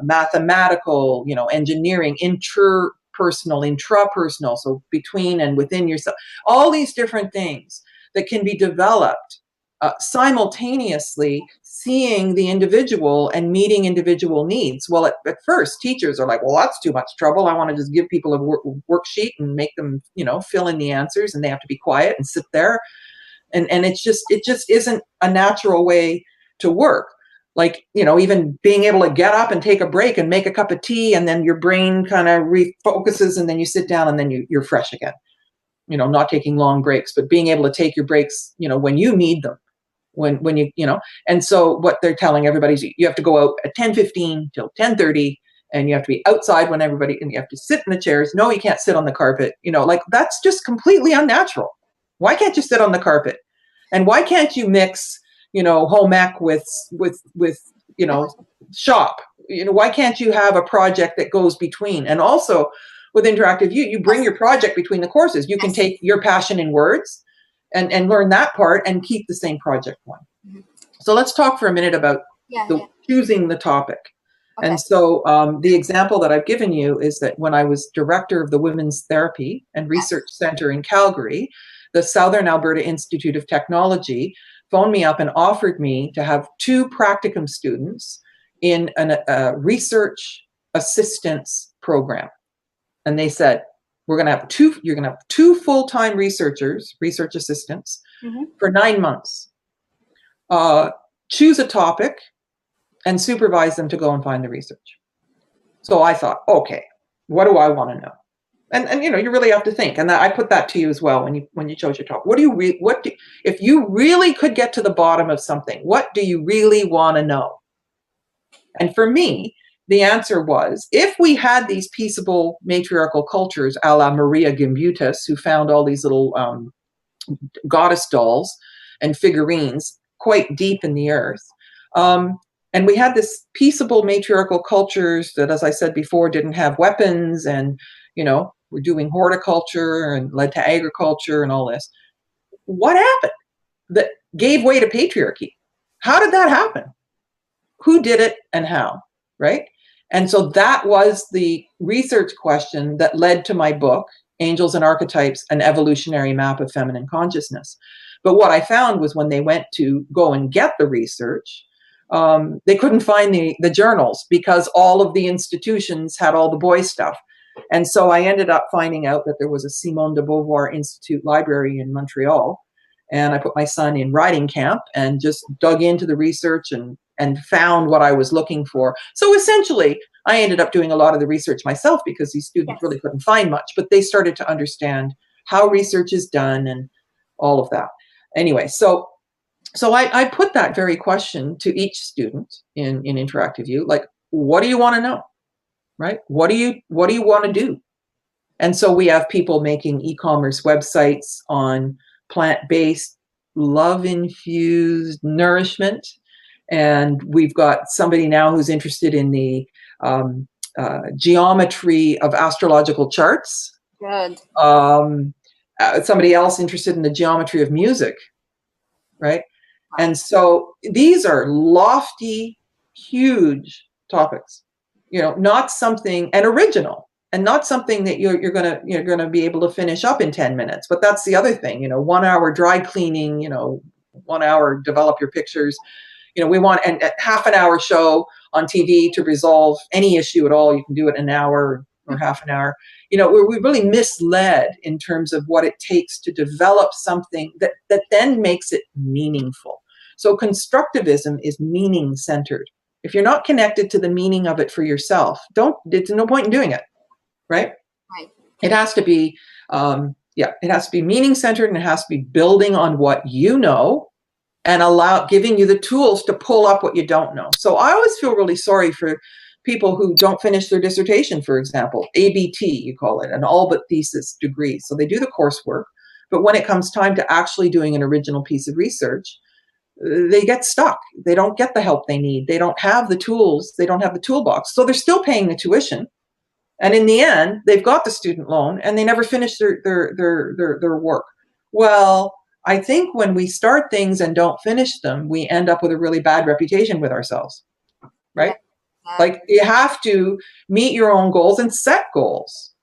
mathematical, engineering, interpersonal, intrapersonal, so between and within yourself, all these different things that can be developed simultaneously, seeing the individual and meeting individual needs. Well, at first, teachers are like, well, that's too much trouble. I want to just give people a worksheet and make them, fill in the answers, and they have to be quiet and sit there. And it just isn't a natural way to work. Like, even being able to get up and take a break and make a cup of tea, and then your brain kind of refocuses, and then you sit down, and then you're fresh again. Not taking long breaks, but being able to take your breaks, when you need them. When you, and so what they're telling everybody is you have to go out at 10:15 till 10:30, and you have to be outside when everybody, and you have to sit in the chairs. No, you can't sit on the carpet. Like, that's just completely unnatural. Why can't you sit on the carpet? And why can't you mix, home ec with shop? Why can't you have a project that goes between? And also with Interactive U, you bring your project between the courses. You can take your passion in words and learn that part and keep the same project going. Mm-hmm. So let's talk for a minute about choosing the topic. Okay. And so the example that I've given you is that when I was director of the Women's Therapy and Research Center in Calgary, the Southern Alberta Institute of Technology phoned me up and offered me to have 2 practicum students in a research assistance program. And they said, you're going to have 2 full-time research assistants, mm-hmm. for 9 months. Choose a topic and supervise them to go and find the research. So I thought, okay, what do I want to know? And you really have to think. And I put that to you as well when you chose your topic. If you really could get to the bottom of something, what do you really want to know? And for me, the answer was, if we had these peaceable matriarchal cultures, a la Maria Gimbutas, who found all these little goddess dolls and figurines quite deep in the earth, and we had this peaceable matriarchal cultures that, as I said before, didn't have weapons, and were doing horticulture and led to agriculture and all this. What happened that gave way to patriarchy? How did that happen? Who did it and how? Right? And so that was the research question that led to my book, Angels and Archetypes, an Evolutionary Map of Feminine Consciousness. But what I found was when they went to go and get the research, they couldn't find the journals because all of the institutions had all the boys' stuff. And so I ended up finding out that there was a Simone de Beauvoir Institute library in Montreal. And I put my son in writing camp and just dug into the research and found what I was looking for. So essentially, I ended up doing a lot of the research myself because these students really couldn't find much, but they started to understand how research is done and all of that. Anyway, so I put that very question to each student in Interactive U, like, what do you want to know? Right? What do you want to do? And so we have people making e-commerce websites on plant-based, love-infused nourishment. And we've got somebody now who's interested in the geometry of astrological charts. Good. Somebody else interested in the geometry of music, right? And so these are lofty, huge topics, not something, and original, and not something that you're gonna be able to finish up in 10 minutes. But that's the other thing, 1 hour dry cleaning, 1 hour develop your pictures. We want a half an hour show on TV to resolve any issue at all. You can do it in an hour or half an hour. We're really misled in terms of what it takes to develop something that then makes it meaningful. So constructivism is meaning centered. If you're not connected to the meaning of it for yourself, there's no point in doing it, right? Right. It has to be, it has to be meaning centered, and it has to be building on what you know and giving you the tools to pull up what you don't know. So I always feel really sorry for people who don't finish their dissertation, for example, ABT, you call it, an all but thesis degree. So they do the coursework, but when it comes time to actually doing an original piece of research, they get stuck. They don't get the help they need. They don't have the tools. They don't have the toolbox. So they're still paying the tuition. And in the end, they've got the student loan and they never finish their work. Well, I think when we start things and don't finish them, we end up with a really bad reputation with ourselves, right? Yeah. Like you have to meet your own goals and set goals.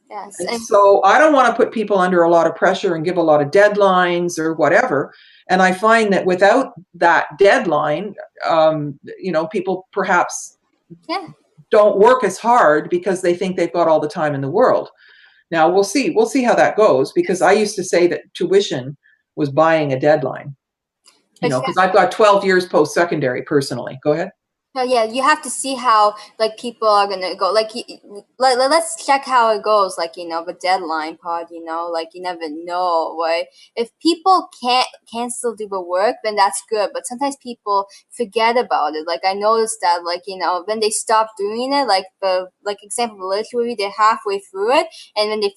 Yes. And so I don't want to put people under a lot of pressure and give a lot of deadlines or whatever. And I find that without that deadline, people perhaps don't work as hard because they think they've got all the time in the world. Now we'll see how that goes, because I used to say that tuition was buying a deadline, because I've got 12 years post-secondary personally. Go ahead. So yeah, you have to see how like people are gonna go. Let's check how it goes. The deadline part. Like you never know, right? If people can't still do the work, then that's good. But sometimes people forget about it. Like I noticed that, when they stop doing it, example, the literary, they're halfway through it, and then they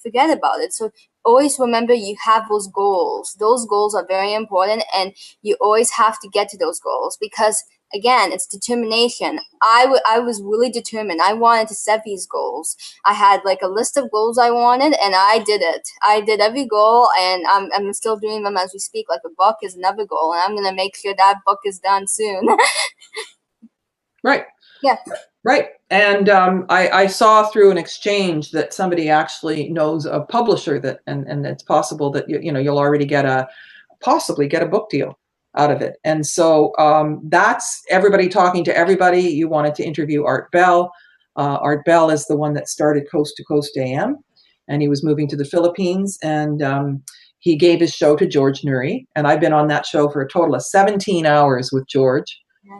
forget about it. So always remember you have those goals. Those goals are very important, and you always have to get to those goals because. Again, it's determination. I was really determined. I wanted to set these goals. I had a list of goals I wanted, and I did it. I did every goal, and I'm still doing them as we speak. Like a book is another goal, and I'm gonna make sure that book is done soon. Right. Yeah. Right. And I saw through an exchange that somebody actually knows a publisher and it's possible that you'll already possibly get a book deal out of it. And so that's everybody talking to everybody. You wanted to interview Art Bell. Art Bell is the one that started Coast to Coast AM, and he was moving to the Philippines, and he gave his show to George Nuri. And I've been on that show for a total of 17 hours with George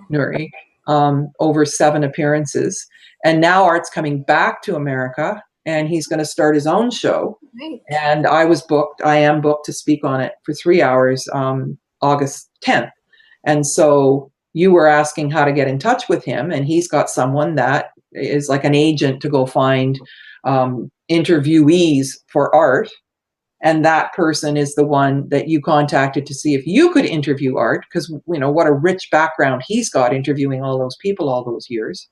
Nuri, over 7 appearances. And now Art's coming back to America, and he's going to start his own show. Great. And I am booked to speak on it for 3 hours, August 10th. And so you were asking how to get in touch with him, and he's got someone that is like an agent to go find interviewees for Art. And that person is the one that you contacted to see if you could interview Art, because what a rich background he's got interviewing all those people all those years.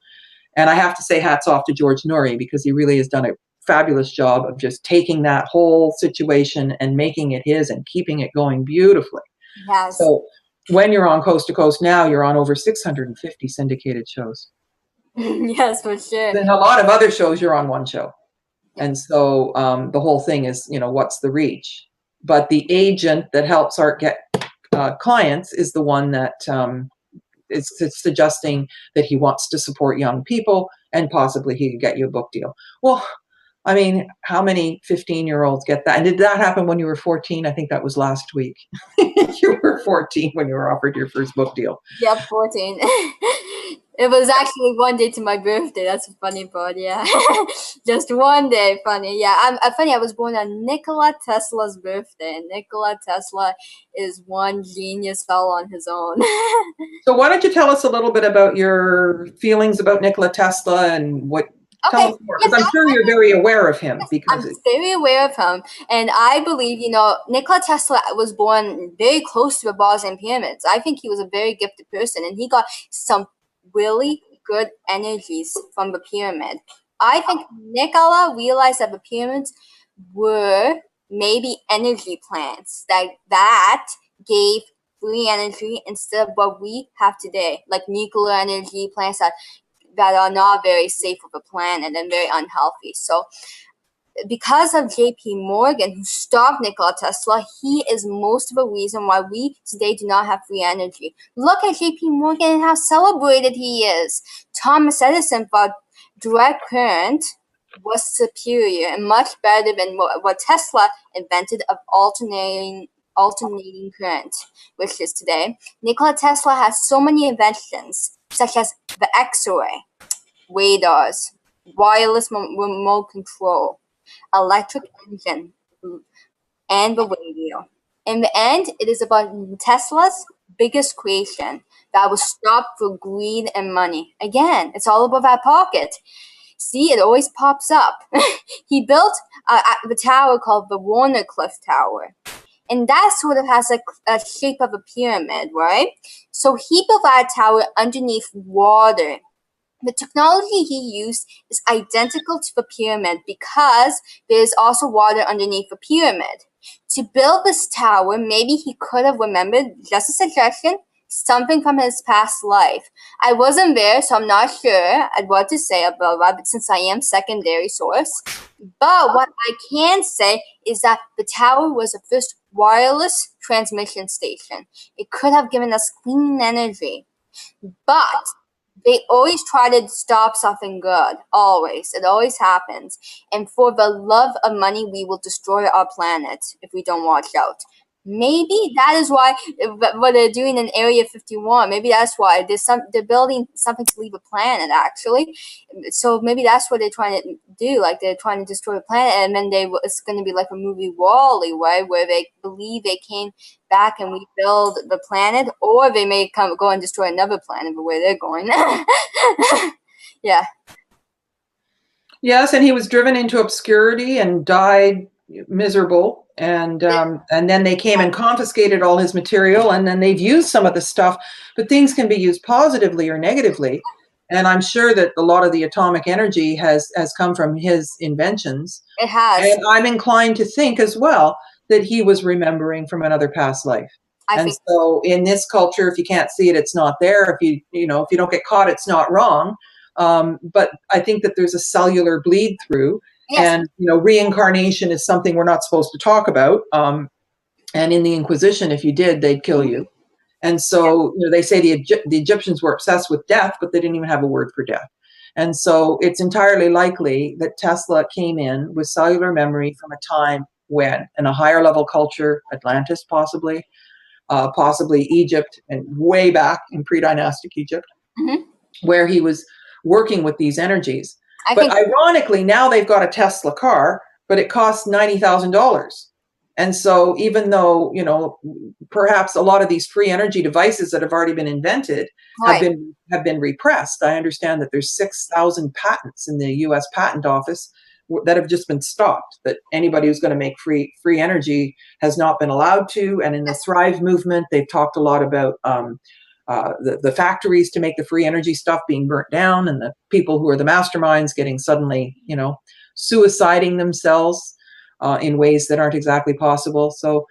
And I have to say hats off to George Nuri, because he really has done a fabulous job of just taking that whole situation and making it his and keeping it going beautifully. Yes. So when you're on Coast to Coast now, you're on over 650 syndicated shows. Yes, for sure. Then a lot of other shows, you're on one show. And so the whole thing is, what's the reach? But the agent that helps Art get clients is the one that is suggesting that he wants to support young people and possibly he could get you a book deal. Well, I mean, how many 15-year-olds get that? And did that happen when you were 14? I think that was last week. You were 14 when you were offered your first book deal. Yep, 14. It was actually one day to my birthday. That's a funny part, yeah. Just one day, funny. Yeah, I was born on Nikola Tesla's birthday, and Nikola Tesla is one genius all on his own. So why don't you tell us a little bit about your feelings about Nikola Tesla and what... Tell us more, because I'm sure you're very aware of him. Because I'm very aware of him, and I believe, Nikola Tesla was born very close to the Bosnian pyramids. I think he was a very gifted person, and he got some really good energies from the pyramid. I think Nikola realized that the pyramids were maybe energy plants that gave free energy instead of what we have today, like nuclear energy plants that are not very safe for the planet and very unhealthy. So because of J.P. Morgan, who stopped Nikola Tesla, he is most of the reason why we today do not have free energy. Look at J.P. Morgan and how celebrated he is. Thomas Edison thought direct current was superior and much better than what Tesla invented of alternating current, which is today. Nikola Tesla has so many inventions, such as the X-ray, radars, wireless remote control, electric engine, and the radio. In the end, it is about Tesla's biggest creation, that was stopped for greed and money. Again, it's all above our pocket. See, it always pops up. He built the tower called the Warner-Cliff Tower. And that sort of has a shape of a pyramid, right? So he built that tower underneath water. The technology he used is identical to the pyramid because there's also water underneath the pyramid. To build this tower, maybe he could have remembered, just a suggestion, something from his past life. I wasn't there, so I'm not sure what to say about that, since I am secondary source. But what I can say is that the tower was the first wireless transmission station. It could have given us clean energy. But they always try to stop something good. Always. It always happens. And for the love of money, we will destroy our planet if we don't watch out. Maybe that is why what they're doing in Area 51. Maybe that's why they're building something to leave a planet, actually. So maybe that's what they're trying to do. Like, they're trying to destroy the planet, and then it's going to be like a movie Wall-E, right, where they believe they came back and rebuild the planet, or they may go and destroy another planet, but where they're going. Yeah. Yes, and he was driven into obscurity and died miserable. And then they came and confiscated all his material, and then they've used some of the stuff, but things can be used positively or negatively. And I'm sure that a lot of the atomic energy has come from his inventions. It has. And I'm inclined to think as well that he was remembering from another past life. So in this culture, if you can't see it, it's not there. If you don't get caught, it's not wrong. But I think that there's a cellular bleed through. Yes. And, reincarnation is something we're not supposed to talk about. And in the Inquisition, if you did, they'd kill you. And so they say the Egyptians were obsessed with death, but they didn't even have a word for death. And so it's entirely likely that Tesla came in with cellular memory from a time when, in a higher level culture, Atlantis possibly Egypt, and way back in pre-dynastic Egypt, where he was working with these energies. But ironically, now they've got a Tesla car, but it costs $90,000. And so even though, perhaps a lot of these free energy devices that have already been invented have been repressed. I understand that there's 6,000 patents in the US Patent Office that have just been stopped, that anybody who's going to make free energy has not been allowed to. And in the Thrive movement, they've talked a lot about the factories to make the free energy stuff being burnt down, and the people who are the masterminds getting suddenly, suiciding themselves in ways that aren't exactly possible. So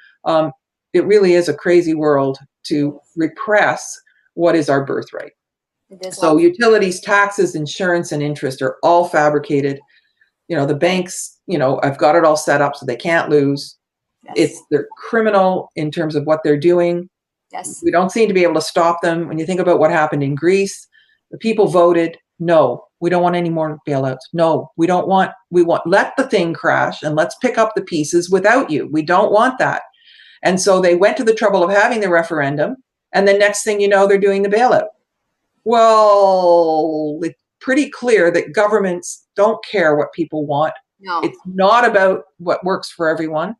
it really is a crazy world to repress what is our birthright. So utilities, taxes, insurance, and interest are all fabricated. The banks, I've got it all set up so they can't lose. Yes. They're criminal in terms of what they're doing. Yes. We don't seem to be able to stop them. When you think about what happened in Greece, the people voted, no, we don't want any more bailouts. No, we want, let the thing crash and let's pick up the pieces without you. We don't want that. And so they went to the trouble of having the referendum. And the next thing you know, they're doing the bailout. Well, it's pretty clear that governments don't care what people want. No. It's not about what works for everyone.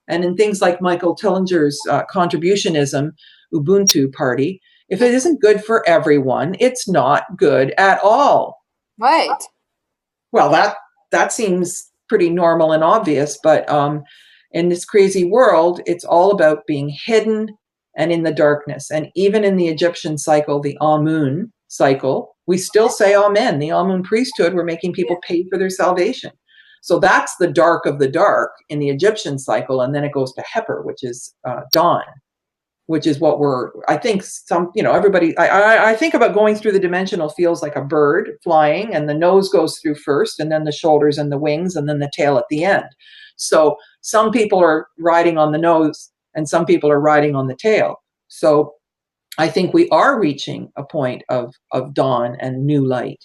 And in things like Michael Tillinger's contributionism, Ubuntu party, if it isn't good for everyone, it's not good at all. Right. Well, that seems pretty normal and obvious, but in this crazy world, it's all about being hidden and in the darkness. And even in the Egyptian cycle, the Amun cycle, we still say Amen. The Amun priesthood were making people pay for their salvation. So that's the dark of the dark in the Egyptian cycle. And then it goes to Heper, which is dawn, which is what I think everybody, I think about going through the dimensional fields like a bird flying, and the nose goes through first, and then the shoulders and the wings, and then the tail at the end. So some people are riding on the nose and some people are riding on the tail. So I think we are reaching a point of dawn and new light.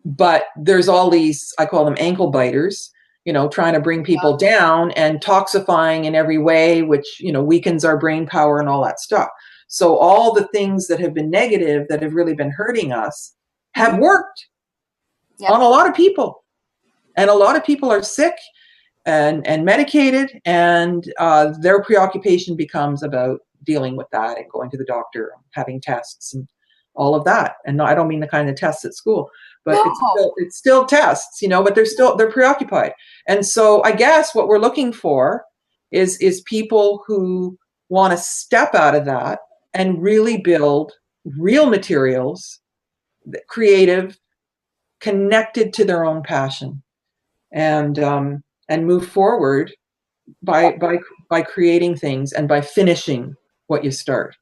But there's all these, I call them ankle biters, trying to bring people down and toxifying in every way, which, weakens our brain power and all that stuff. So all the things that have been negative, that have really been hurting us, have worked on a lot of people. And a lot of people are sick and medicated, and their preoccupation becomes about dealing with that and going to the doctor, having tests and all of that. And no, I don't mean the kind of tests at school, but it's still tests, but they're preoccupied. And so I guess what we're looking for is people who want to step out of that and really build real materials, creative, connected to their own passion, and move forward by creating things and by finishing what you start.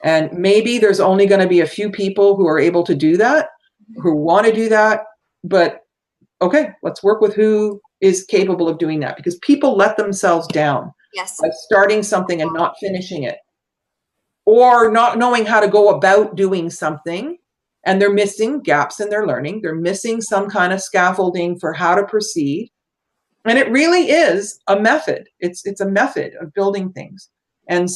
And maybe there's only going to be a few people who are able to do that, who want to do that, but okay, let's work with who is capable of doing that, because people let themselves down by starting something and not finishing it, or not knowing how to go about doing something, and they're missing gaps in their learning. They're missing some kind of scaffolding for how to proceed. And it really is a method. It's a method of building things. And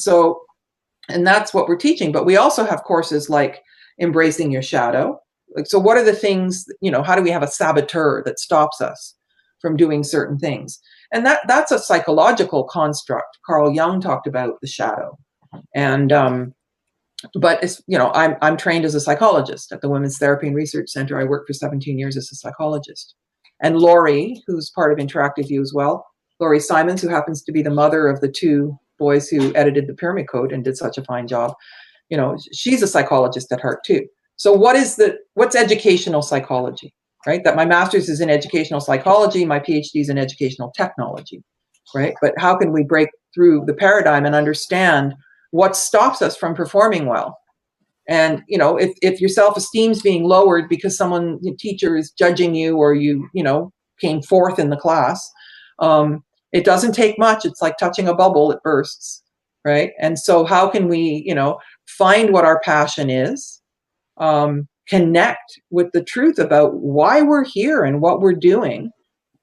that's what we're teaching. But we also have courses like Embracing Your Shadow. So what are the things, how do we have a saboteur that stops us from doing certain things? And that's a psychological construct. Carl Jung talked about the shadow. And but it's, I'm trained as a psychologist at the Women's Therapy and Research Center. I worked for 17 years as a psychologist. And Laurie, who's part of Interactive View as well, Laurie Simons, who happens to be the mother of the two boys who edited the Pyramid Code and did such a fine job, she's a psychologist at heart too. So what's educational psychology, right? That my master's is in educational psychology, my PhD is in educational technology, right? But how can we break through the paradigm and understand what stops us from performing well? And, if your self-esteem is being lowered because teacher is judging you, or you came fourth in the class, it doesn't take much. It's like touching a bubble, it bursts, right? And so how can we, find what our passion is, connect with the truth about why we're here and what we're doing,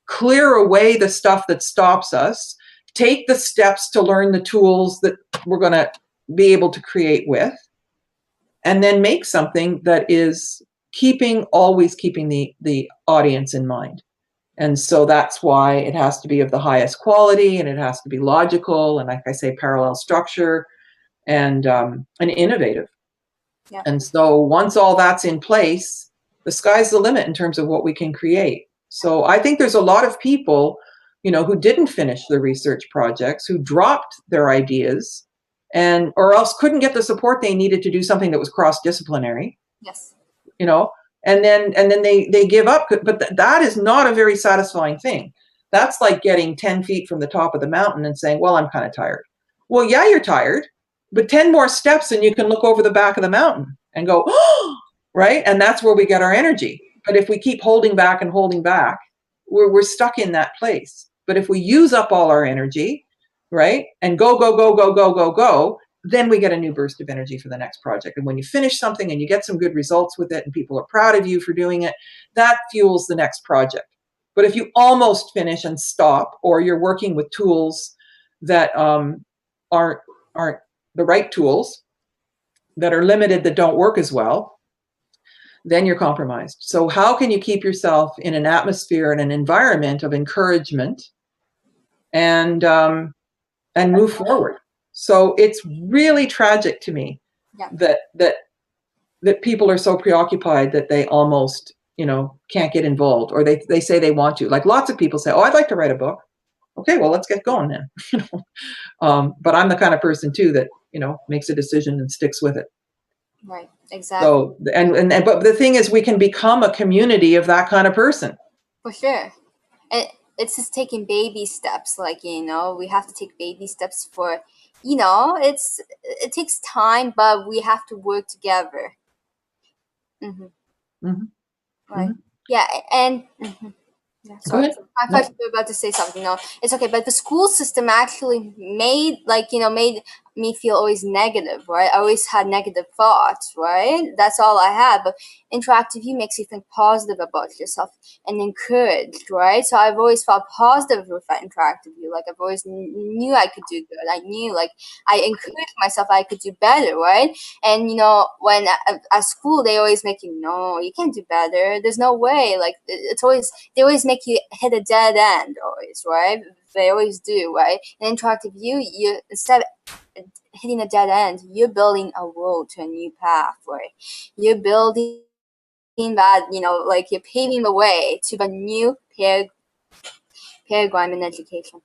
clear away the stuff that stops us, take the steps to learn the tools that we're going to be able to create with, and then make something that is always keeping the audience in mind. And so that's why it has to be of the highest quality, and it has to be logical, and like I say, parallel structure, and innovative. Yeah. And so once all that's in place, the sky's the limit in terms of what we can create. So I think there's a lot of people, who didn't finish their research projects, who dropped their ideas, or else couldn't get the support they needed to do something that was cross-disciplinary. Yes. And then they give up. But that is not a very satisfying thing. That's like getting 10 feet from the top of the mountain and saying, well, I'm kind of tired. Well, yeah, you're tired, but 10 more steps and you can look over the back of the mountain and go, oh, right? And that's where we get our energy. But if we keep holding back, we're stuck in that place. But if we use up all our energy, right, and go, then we get a new burst of energy for the next project. And when you finish something and you get some good results with it and people are proud of you for doing it, that fuels the next project. But if you almost finish and stop, or you're working with tools that aren't the right tools, that are limited, that don't work as well, then you're compromised. So how can you keep yourself in an atmosphere and an environment of encouragement and move forward? So it's really tragic to me that people are so preoccupied that they almost, can't get involved, or they say they want to. Like lots of people say, oh, I'd like to write a book. Okay, well, let's get going then. But I'm the kind of person too that, makes a decision and sticks with it. Right, exactly. So, but the thing is, we can become a community of that kind of person. For sure. And it's just taking baby steps. Like, we have to take baby steps for, it takes time, but we have to work together. Mm-hmm. Mm-hmm. Right. Mm-hmm. Yeah. And yeah, sorry. I thought you were about to say something. No, it's okay. But the school system actually made me feel always negative, right? I always had negative thoughts, right? That's all I had. But Interactive View makes you think positive about yourself and encouraged, right? So I've always felt positive with that Interactive View. Like I've always knew I could do good. I knew, like, I encouraged myself I could do better, right? And, when at school, they always make you, no, you can't do better. There's no way. Like, they always make you hit a dead end always, right? They always do, right? In Interactive View, hitting a dead end, you're building a road to a new path, right? You're building that, like you're paving the way to the new paradigm in education.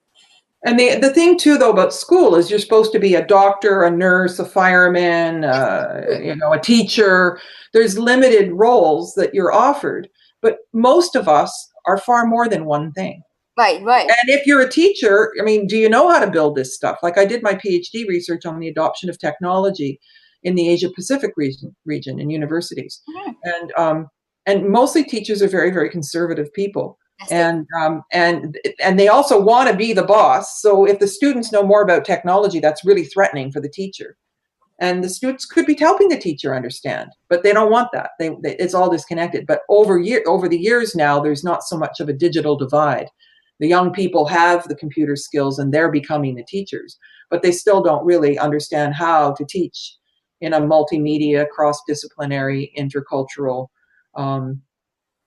And the thing too, though, about school is you're supposed to be a doctor, a nurse, a fireman, a teacher. There's limited roles that you're offered, but most of us are far more than one thing. Right. And if you're a teacher, I mean, do you know how to build this stuff? Like I did my PhD research on the adoption of technology in the Asia Pacific region in universities. Mm-hmm. And mostly teachers are very, very conservative people. And they also want to be the boss. So if the students know more about technology, that's really threatening for the teacher. And the students could be helping the teacher understand, but they don't want that. It's all disconnected. But over the years now, there's not so much of a digital divide. The young people have the computer skills and they're becoming the teachers, but they still don't really understand how to teach in a multimedia, cross-disciplinary, intercultural,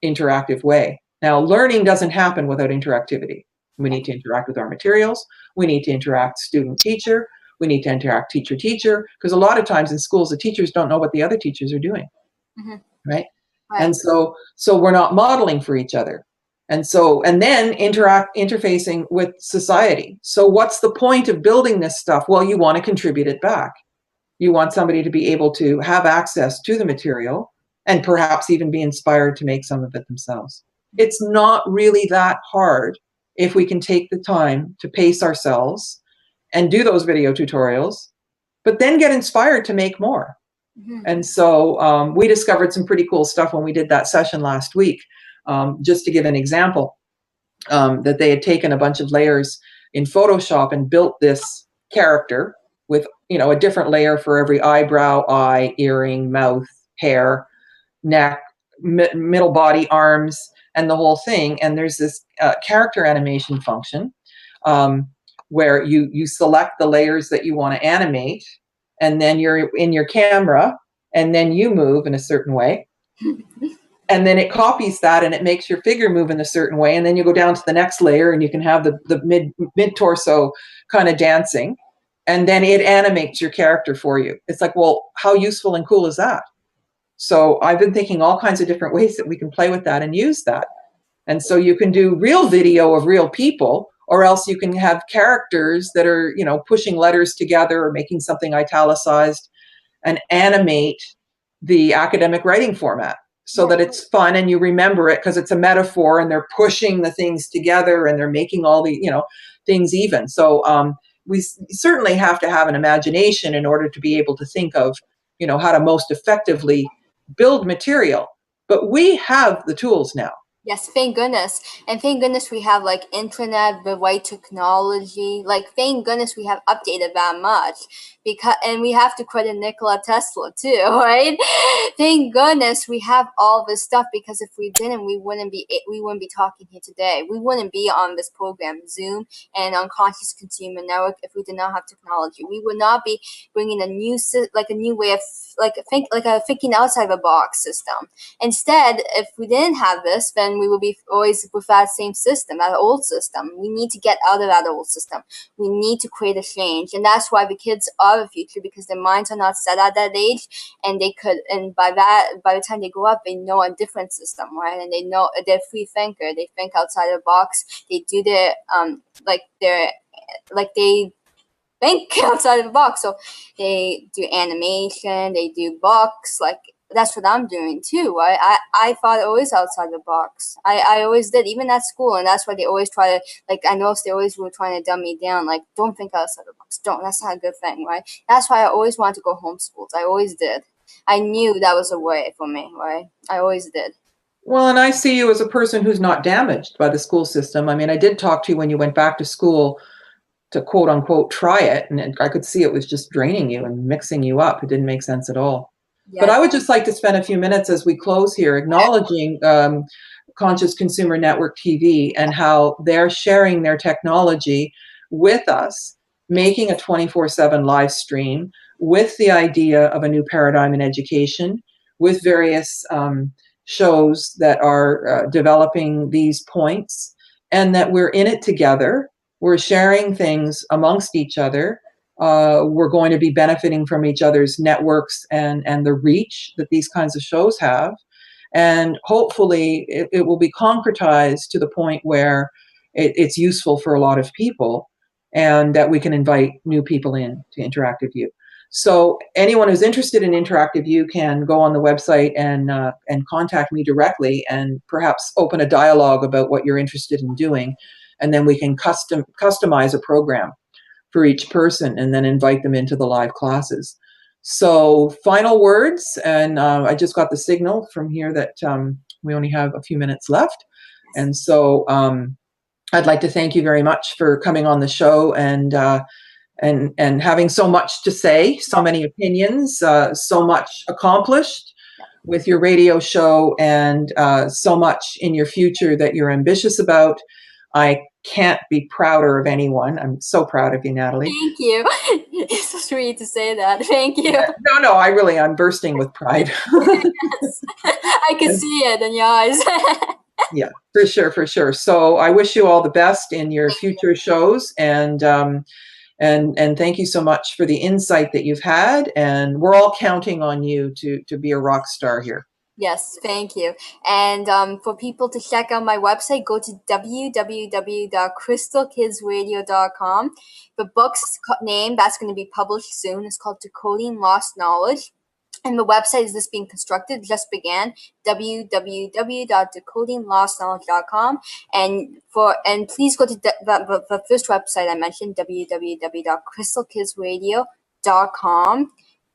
interactive way. Now, learning doesn't happen without interactivity. We need to interact with our materials. We need to interact student-teacher. We need to interact teacher-teacher, because a lot of times in schools, the teachers don't know what the other teachers are doing, mm-hmm. right? And so we're not modeling for each other. And then interfacing with society. So what's the point of building this stuff? Well, you want to contribute it back. You want somebody to be able to have access to the material and perhaps even be inspired to make some of it themselves. It's not really that hard if we can take the time to pace ourselves and do those video tutorials, but then get inspired to make more. Mm-hmm. And so we discovered some pretty cool stuff when we did that session last week. Just to give an example, that they had taken a bunch of layers in Photoshop and built this character with, a different layer for every eyebrow, eye, earring, mouth, hair, neck, middle body, arms, and the whole thing. And there's this character animation function where you select the layers that you want to animate, and then you're in your camera, and then you move in a certain way. And then it copies that and it makes your figure move in a certain way. And then you go down to the next layer and you can have the mid torso kind of dancing. And then it animates your character for you. It's like, well, how useful and cool is that? So I've been thinking all kinds of different ways that we can play with that and use that. And so you can do real video of real people, or else you can have characters that are, pushing letters together or making something italicized and animate the academic writing format so that it's fun and you remember it because it's a metaphor and they're pushing the things together and they're making all the, things even. So we certainly have to have an imagination in order to be able to think of, how to most effectively build material. But we have the tools now. Yes, thank goodness. And thank goodness we have internet, the right technology. Thank goodness we have updated that much. And we have to credit Nikola Tesla too, right? Thank goodness we have all this stuff, because if we didn't, we wouldn't be talking here today. We wouldn't be on this program, Zoom, and on Conscious Consumer Network if we did not have technology. We would not be bringing a new way of thinking outside the box system. Instead, if we didn't have this, then we would be always with that same system, that old system. We need to get out of that old system. We need to create a change. And that's why the kids are the future, because their minds are not set at that age, and by the time they grow up, they know a different system, right? And they know they're free thinker. They think outside the box. They do they think outside of the box. So they do animation, they do books, that's what I'm doing too, right? I thought always outside the box. I always did, even at school, and that's why they always try to, I noticed they always were trying to dumb me down, don't think outside the box. That's not a good thing, right? That's why I always wanted to go homeschooled. I always did. I knew that was a way for me, right? I always did. Well, and I see you as a person who's not damaged by the school system. I mean, I did talk to you when you went back to school to quote unquote try it, and I could see it was just draining you and mixing you up. It didn't make sense at all. Yeah. But I would just like to spend a few minutes as we close here acknowledging Conscious Consumer Network TV and how they're sharing their technology with us, making a 24/7 live stream with the idea of a new paradigm in education, with various shows that are developing these points, and that we're in it together. We're sharing things amongst each other. we're going to be benefiting from each other's networks and the reach that these kinds of shows have. And hopefully it will be concretized to the point where it's useful for a lot of people, and that we can invite new people in to Interactive View. So anyone who's interested in Interactive View can go on the website and contact me directly, and perhaps open a dialogue about what you're interested in doing. And then we can customize a program for each person and then invite them into the live classes. So final words, and I just got the signal from here that we only have a few minutes left. And so I'd like to thank you very much for coming on the show and having so much to say, so many opinions, so much accomplished with your radio show, and so much in your future that you're ambitious about. I can't be prouder of anyone. I'm so proud of you, Natalie. Thank you. It's so sweet to say that. Thank you. Yeah. No, I'm bursting with pride. Yes. I can see it in your eyes. Yeah, for sure. So I wish you all the best in your future shows, and thank you so much for the insight that you've had, and we're all counting on you to be a rock star here. Yes, thank you. And for people to check out my website, go to www.crystalkidsradio.com. The book's name that's going to be published soon is called Decoding Lost Knowledge. And the website is just being constructed, just began, www.decodinglostknowledge.com. And please go to the first website I mentioned, www.crystalkidsradio.com.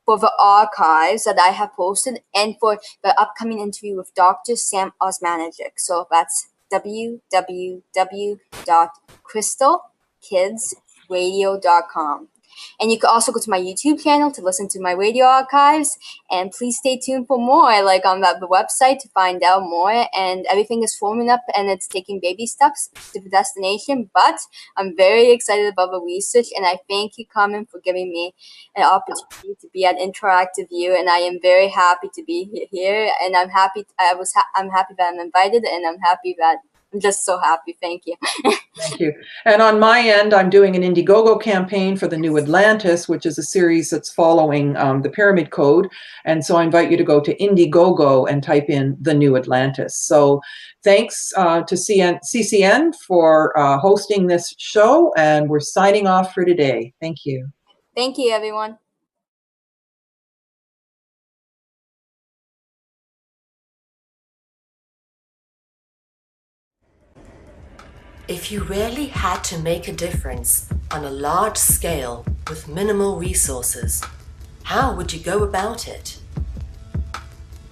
for the archives that I have posted, and for the upcoming interview with Dr. Sam Osmanagic. So that's www.crystalkidsradio.com. And you can also go to my YouTube channel to listen to my radio archives. And please stay tuned for more. I on the website to find out more. And everything is forming up, and it's taking baby steps to the destination. But I'm very excited about the research. And I thank you, Carmen, for giving me an opportunity to be at Interactive View. And I am very happy to be here. And I'm happy. I'm happy that I'm invited, and I'm just so happy. Thank you. Thank you. And on my end, I'm doing an Indiegogo campaign for The New Atlantis, which is a series that's following the Pyramid Code. And so I invite you to go to Indiegogo and type in The New Atlantis. So thanks to CCN for hosting this show. And we're signing off for today. Thank you. Thank you, everyone. If you really had to make a difference on a large scale with minimal resources, how would you go about it?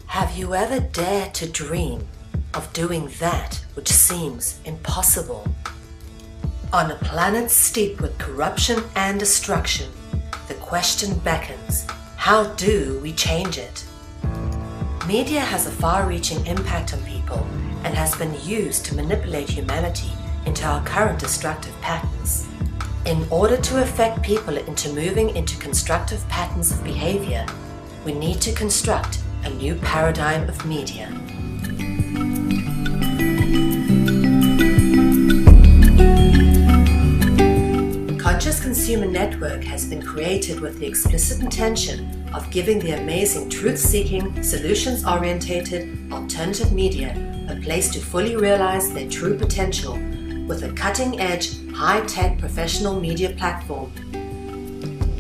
Have you ever dared to dream of doing that which seems impossible? On a planet steeped with corruption and destruction, the question beckons, how do we change it? Media has a far-reaching impact on people and has been used to manipulate humanity into our current destructive patterns. In order to affect people into moving into constructive patterns of behavior, we need to construct a new paradigm of media. Conscious Consumer Network has been created with the explicit intention of giving the amazing truth-seeking, solutions-orientated, alternative media a place to fully realize their true potential with a cutting-edge, high-tech professional media platform.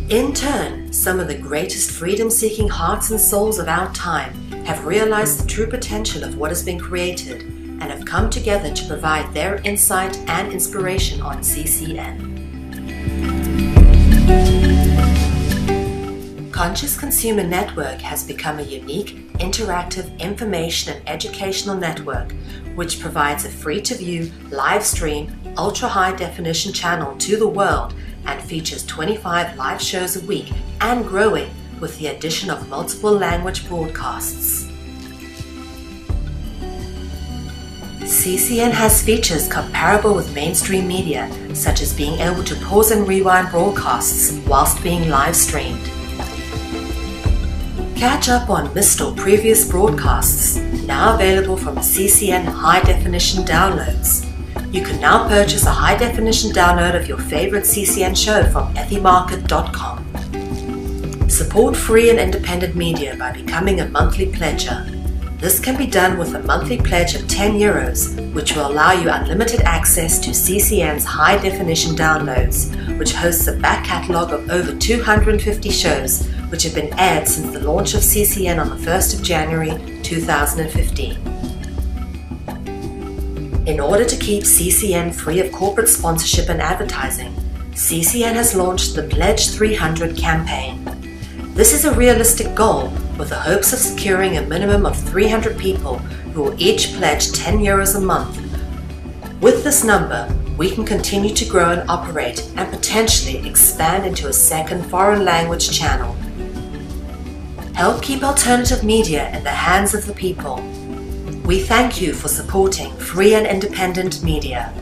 In turn, some of the greatest freedom-seeking hearts and souls of our time have realized the true potential of what has been created and have come together to provide their insight and inspiration on CCN. Conscious Consumer Network has become a unique, interactive information and educational network which provides a free-to-view, live-stream, ultra-high-definition channel to the world and features 25 live shows a week and growing with the addition of multiple language broadcasts. CCN has features comparable with mainstream media, such as being able to pause and rewind broadcasts whilst being live-streamed. Catch up on missed or previous broadcasts, now available from CCN high-definition downloads. You can now purchase a high-definition download of your favorite CCN show from ethymarket.com. Support free and independent media by becoming a monthly pledger. This can be done with a monthly pledge of €10, which will allow you unlimited access to CCN's high-definition downloads, which hosts a back catalogue of over 250 shows which have been aired since the launch of CCN on the 1st of January 2015. In order to keep CCN free of corporate sponsorship and advertising, CCN has launched the Pledge 300 campaign. This is a realistic goal with the hopes of securing a minimum of 300 people who will each pledge €10 a month. With this number, we can continue to grow and operate and potentially expand into a second foreign language channel. Help keep alternative media in the hands of the people. We thank you for supporting free and independent media.